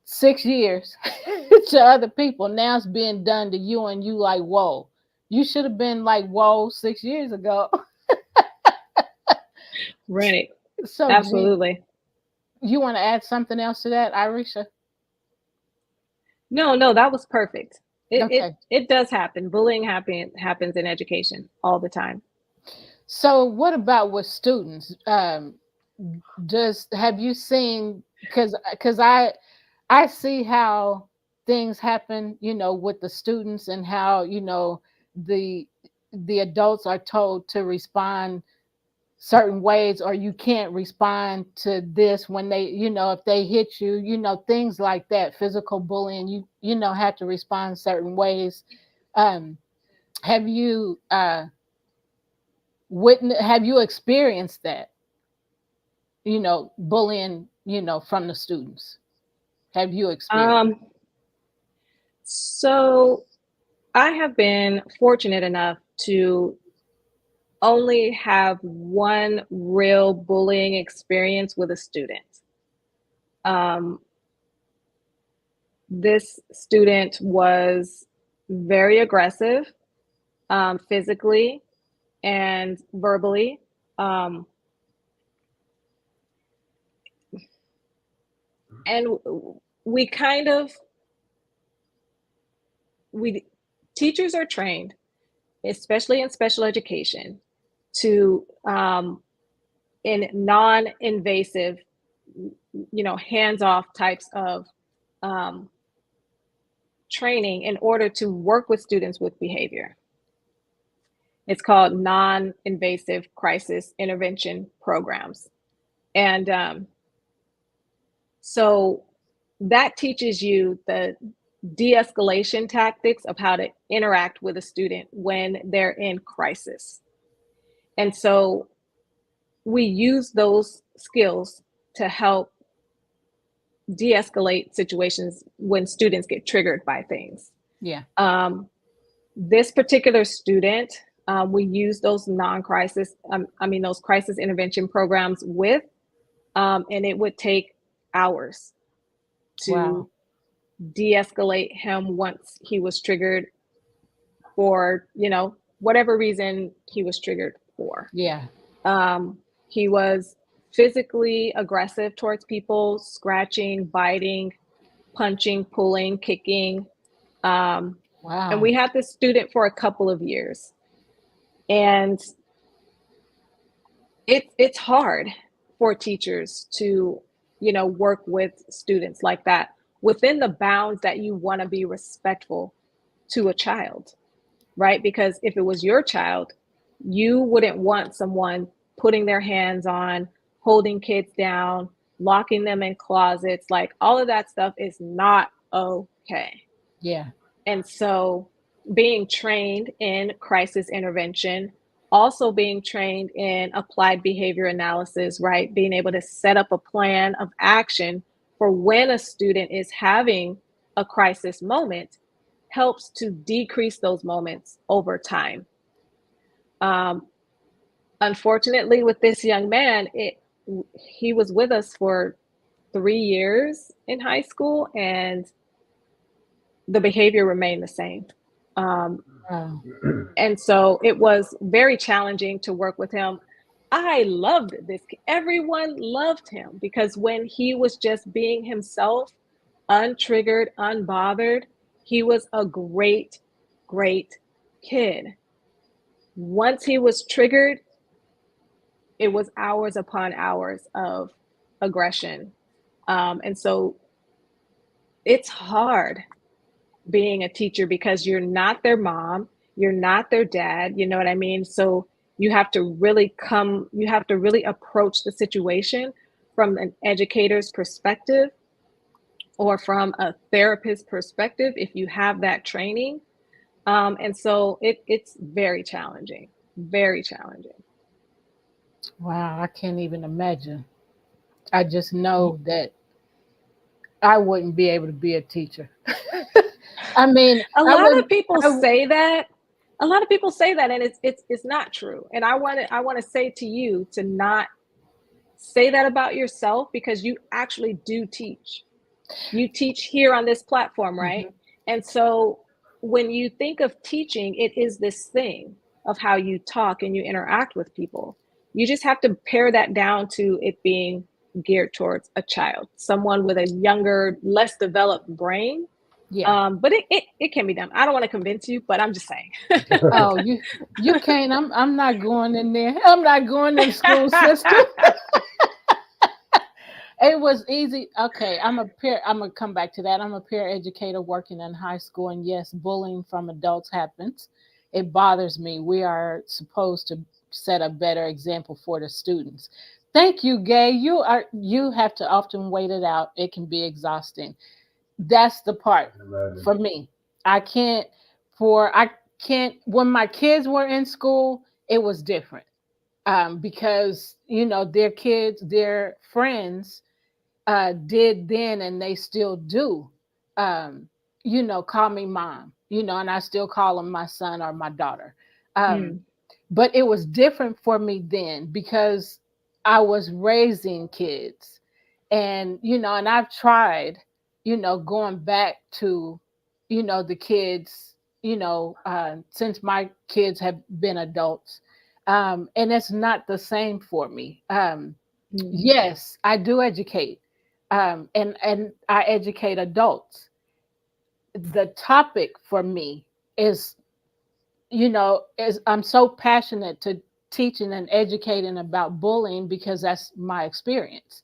6 years to other people. Now it's being done to you, and you like, whoa, you should have been like, whoa, 6 years ago. Right. So, Absolutely. you want to add something else to that, Irisha? No, that was perfect. Okay. It does happen. Bullying happens in education all the time. So, what about with students? Have you seen, because I see how things happen, you know, with the students, and how, you know, the adults are told to respond certain ways, or you can't respond to this when they, if they hit you, things like that. Physical bullying, you have to respond certain ways. Have you have you experienced that, bullying, from the students? Have you experienced? So I have been fortunate enough to only have one real bullying experience with a student. This student was very aggressive, physically and verbally. And teachers are trained, especially in special education, to in non-invasive, hands-off types of training in order to work with students with behavior. It's called non-invasive crisis intervention programs. And so that teaches you the de-escalation tactics of how to interact with a student when they're in crisis. And so we use those skills to help de-escalate situations when students get triggered by things. Yeah. This particular student, we use those those crisis intervention programs with, and it would take hours to de-escalate him once he was triggered for, whatever reason he was triggered for. Yeah. He was physically aggressive towards people, scratching, biting, punching, pulling, kicking. And we had this student for a couple of years. And it's hard for teachers to, work with students like that within the bounds that you want to be respectful to a child, right? Because if it was your child, you wouldn't want someone putting their hands on, holding kids down, locking them in closets. Like, all of that stuff is not okay. Yeah. And so being trained in crisis intervention, also being trained in applied behavior analysis, right? Being able to set up a plan of action for when a student is having a crisis moment helps to decrease those moments over time. Unfortunately, with this young man, he was with us for 3 years in high school, and the behavior remained the same. And so it was very challenging to work with him. I loved this kid. Everyone loved him because when he was just being himself, untriggered, unbothered, he was a great, great kid. Once he was triggered, it was hours upon hours of aggression. And so it's hard being a teacher because you're not their mom, you're not their dad, you know what I mean? So you have to really approach the situation from an educator's perspective or from a therapist's perspective if you have that training. And so it's very challenging, very challenging. Wow, I can't even imagine. I just know that I wouldn't be able to be a teacher. I mean, a lot of people say that, and it's not true. And I want to say to you to not say that about yourself, because you actually do teach. You teach here on this platform, right? Mm-hmm. And so when you think of teaching, it is this thing of how you talk and you interact with people. You just have to pare that down to it being geared towards a child, someone with a younger, less developed brain. Yeah. But it can be done. I don't want to convince you, but I'm just saying. Oh, you can't. I'm not going in there. I'm not going in the school system. It was easy. Okay, I'm gonna come back to that. I'm a peer educator working in high school, and yes, bullying from adults happens. it bothers me. We are supposed to set a better example for the students. Thank you, Gay. You have to often wait it out. It can be exhausting. That's the part for me. I can't when my kids were in school, it was different. Because their friends did then, and they still do, call me mom, and I still call them my son or my daughter. But it was different for me then because I was raising kids, and I've tried, going back to, the kids, since my kids have been adults. And it's not the same for me. Yes, I do educate, and I educate adults. The topic for me is, is I'm so passionate to teaching and educating about bullying because that's my experience.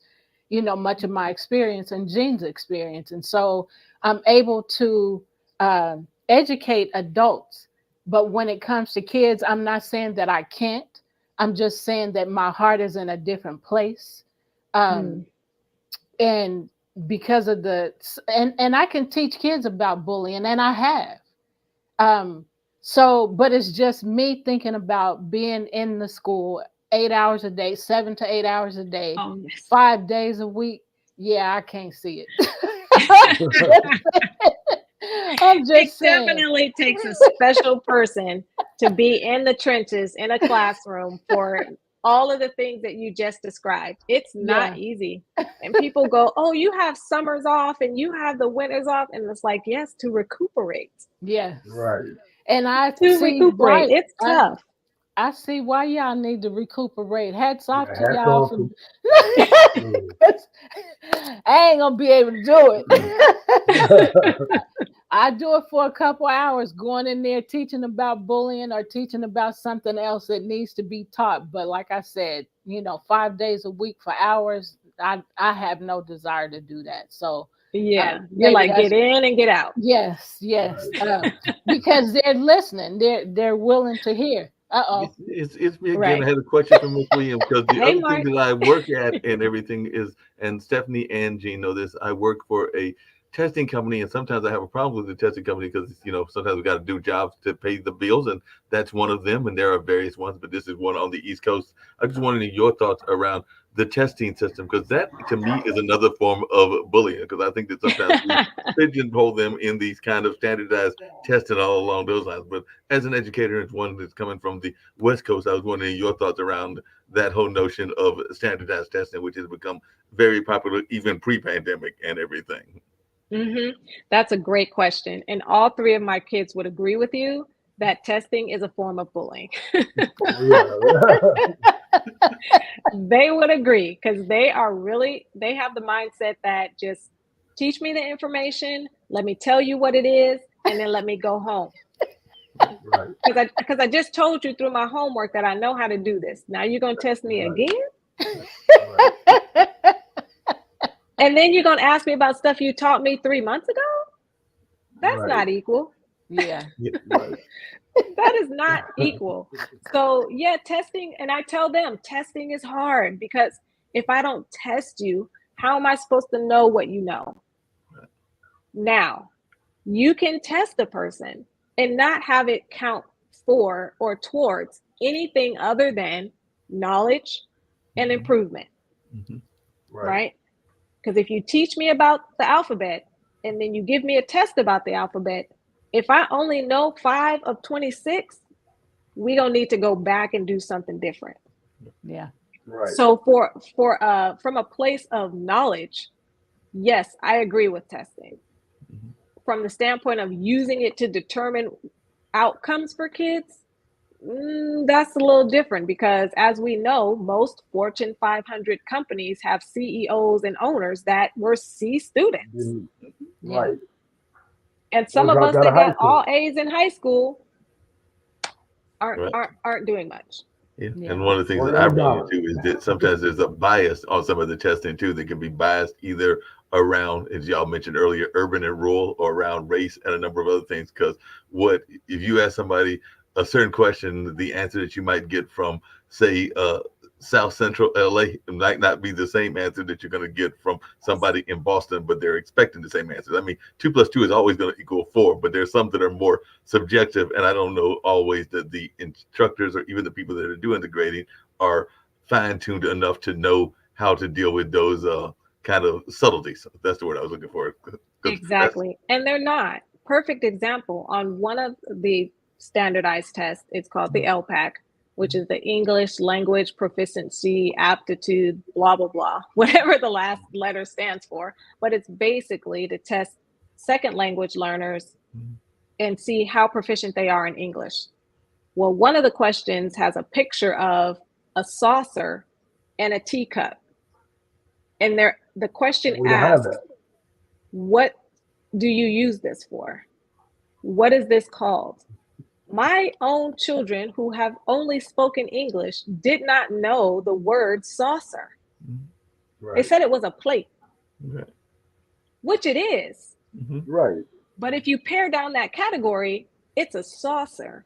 Much of my experience and Jean's experience, and so I'm able to educate adults. But when it comes to kids, I'm not saying that I can't. I'm just saying that my heart is in a different place. And because of and I can teach kids about bullying, and I have. But it's just me thinking about being in the school 8 hours a day, 7 to 8 hours a day, 5 days a week. Yeah, I can't see it. I'm just saying. Definitely takes a special person to be in the trenches in a classroom for all of the things that you just described. It's not easy. And people go, oh, you have summers off and you have the winters off. And it's like, yes, to recuperate. Yes. Right. And I to recuperate. It's tough. I see why y'all need to recuperate. Hats off to Hats y'all. off I ain't gonna be able to do it. I do it for a couple hours, going in there teaching about bullying or teaching about something else that needs to be taught. But like I said, 5 days a week for hours, I have no desire to do that. So you're like, get in and get out. Yes, because they're listening. They're willing to hear. It's me again. I had a question for Ms. Williams because the other Mark. thing that I work at and everything is, and Stephanie and Jean know this, I work for a testing company, and sometimes I have a problem with the testing company because sometimes we got to do jobs to pay the bills, and that's one of them. And there are various ones, but this is one on the East Coast. I just wanted your thoughts around the testing system, because that to me is another form of bullying, because I think that sometimes we pigeonhole them in these kind of standardized testing all along those lines. But as an educator, it's one that's coming from the West Coast, I was wondering your thoughts around that whole notion of standardized testing, which has become very popular even pre-pandemic and everything. That's a great question. And all three of my kids would agree with you that testing is a form of bullying. They would agree because they have the mindset that just teach me the information, let me tell you what it is, and then let me go home. Because I just told you through my homework that I know how to do this. Now you're going to test me again? And then you're going to ask me about stuff you taught me 3 months ago? That's not equal. Yeah. That is not equal. So testing, and I tell them testing is hard because if I don't test you, how am I supposed to know what you know? Now, you can test a person and not have it count for or towards anything other than knowledge and improvement, right? Because if you teach me about the alphabet and then you give me a test about the alphabet, if I only know 5 of 26, we don't need to go back and do something different. Yeah. Right. So from a place of knowledge, yes, I agree with testing. From the standpoint of using it to determine outcomes for kids, that's a little different because as we know, most Fortune 500 companies have CEOs and owners that were C students. Right. And some of us that got all A's in high school aren't doing much. Yeah. And one of the things that I run into is that sometimes there's a bias on some of the testing too that can be biased either around, as y'all mentioned earlier, urban and rural, or around race and a number of other things. Because if you ask somebody a certain question, the answer that you might get from, say, South Central LA might not be the same answer that you're going to get from somebody in Boston, but they're expecting the same answers. I mean, 2 + 2 is always going to equal 4, but there's some that are more subjective, and I don't know always that the instructors or even the people that are doing the grading are fine-tuned enough to know how to deal with those kind of subtleties. That's the word I was looking for. Exactly. And they're not. Perfect example on one of the standardized tests. It's called the LPAC, which is the English Language Proficiency Aptitude, blah, blah, blah, whatever the last letter stands for. But it's basically to test second language learners and see how proficient they are in English. Well, one of the questions has a picture of a saucer and a teacup. And the question asks, what do you use this for? What is this called? My own children who have only spoken English did not know the word saucer. Right. They said it was a plate, right, which it is. Right. But if you pare down that category, it's a saucer.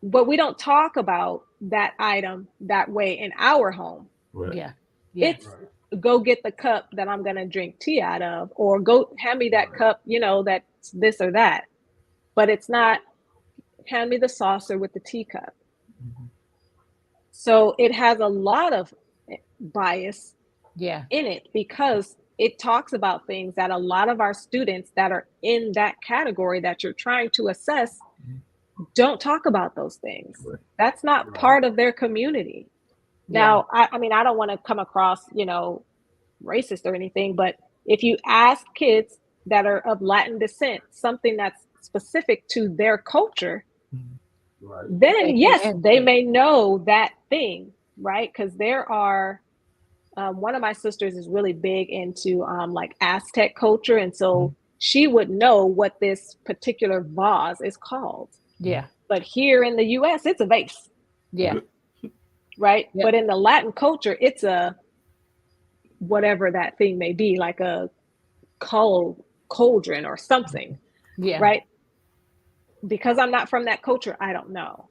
But we don't talk about that item that way in our home. Right. Yeah. It's go get the cup that I'm going to drink tea out of, or go hand me that cup, that's this or that. But it's not hand me the saucer with the teacup. So it has a lot of bias in it because it talks about things that a lot of our students that are in that category that you're trying to assess don't talk about those things. Right. That's not part of their community. Now, I mean, I don't want to come across, racist or anything, but if you ask kids that are of Latin descent, something that's specific to their culture, then yes, they may know that thing, right? Because there are, one of my sisters is really big into like Aztec culture. And so she would know what this particular vase is called. Yeah. But here in the US, it's a vase. Yeah. Right. Yep. But in the Latin culture, it's a whatever that thing may be, like a cauldron or something. Yeah. Right. Because I'm not from that culture, I don't know.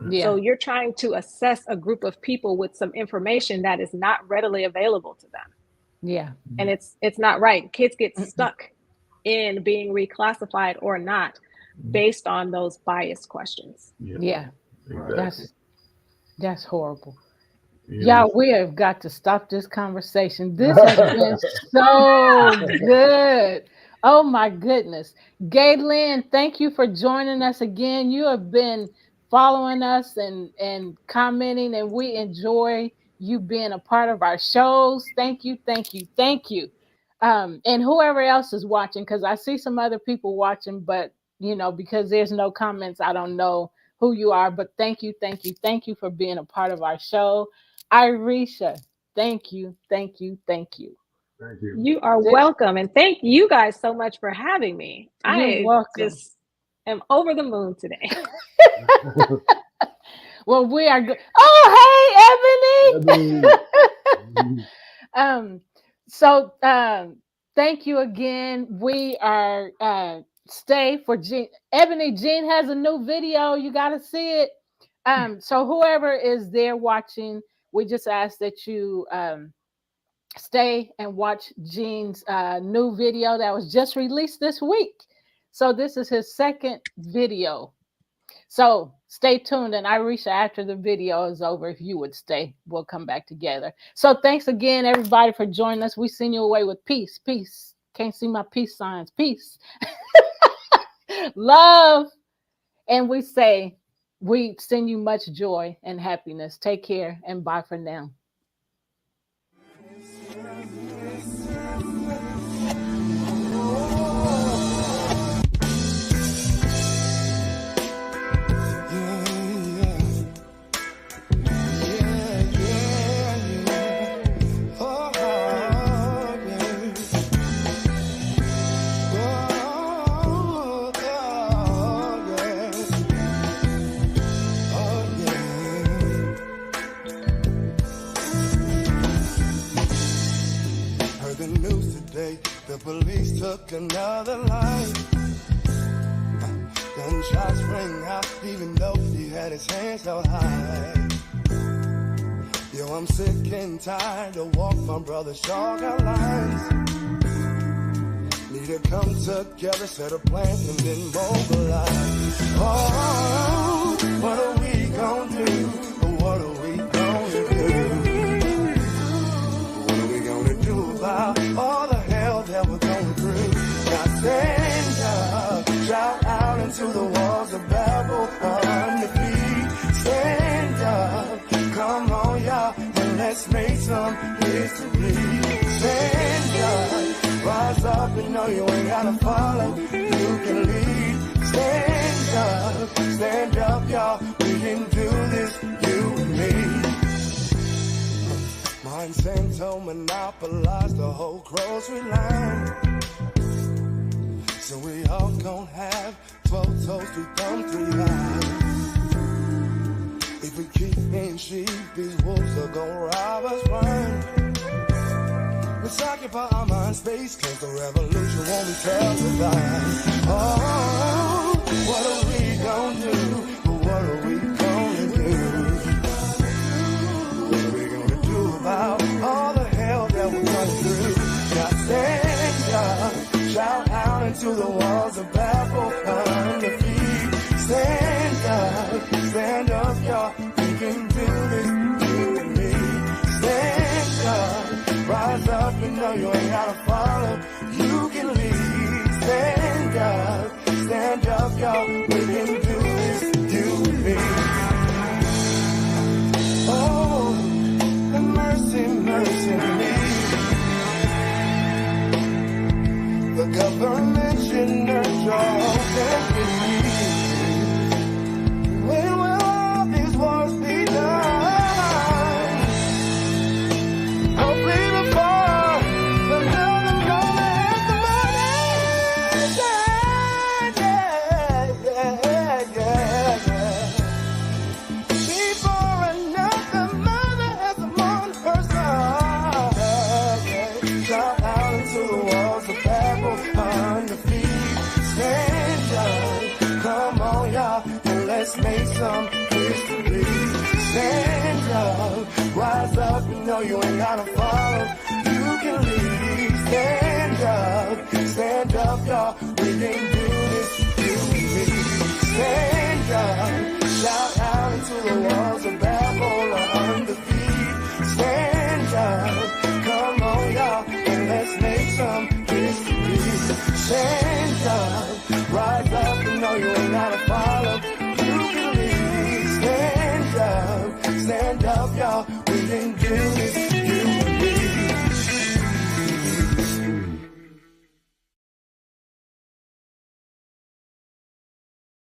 Yeah. So you're trying to assess a group of people with some information that is not readily available to them. Yeah. And it's not right. Kids get stuck in being reclassified or not based on those bias questions. Yeah. Exactly. That's horrible. Yeah. Y'all, we have got to stop this conversation. This has been so good. Oh my goodness. Galen, thank you for joining us again. You have been following us and commenting, and we enjoy you being a part of our shows. Thank you, thank you, thank you. And whoever else is watching, because I see some other people watching, but because there's no comments, I don't know who you are, but thank you, thank you, thank you for being a part of our show. Irisha, thank you, thank you, thank you. Thank you. You are welcome. And thank you guys so much for having me. You're welcome. Just am over the moon today. Well, we are good. Oh, hey, Ebony. So thank you again. We are stay for Jean. Ebony, Jean has a new video. You got to see it. So whoever is there watching, we just ask that you stay and watch Jean's new video that was just released this week. So this is his second video. So stay tuned. And Irisha, after the video is over, if you would stay, we'll come back together. So thanks again, everybody, for joining us. We send you away with peace. Peace. Can't see my peace signs. Peace. Love. And we say, we send you much joy and happiness. Take care and bye for now. The police took another life. shots ring out, even though he had his hands held high. Yo, I'm sick and tired to walk my brother's chalk out lines. Need to come together, set a plan, and then mobilize. Oh, what are we gonna do? What are we gonna do? What are we gonna do about all the hell that we're going through? Now stand up, shout out into the walls of Babel on the feet. Stand up, come on y'all, and let's make some history. Stand up, rise up and know you ain't gotta follow, you can lead. Stand up y'all, we can do this, you and me. Monsanto monopolized the whole grocery line. So we all gon' have 12 toes, 3 thumbs, 3 eyes. If we keep being sheep, these wolves are gon' rob us blind. Let's occupy our mind space, cause the revolution won't be televised. Oh, what are we gon' do? What are we gonna do? What are we gonna do about all the hell that we're going through? Now stand up, shout out into the walls of Babel on the feet. Stand up, y'all, we can do this, you and me. Stand up, rise up and know you ain't gotta follow, you can lead. Stand up, y'all, we can do this, you and me. Oh, mercy, mercy me. The government should nurture all that we. When will all these wars be done? Hopefully before the building gonna have the money. Yeah. Before another mother has a on her son. Shout out into the walls of Babel on the feet. Stand up, come on y'all, and let's make some history. Stand up, rise up, you know you ain't gotta follow, you can lead. Stand up, y'all, we can do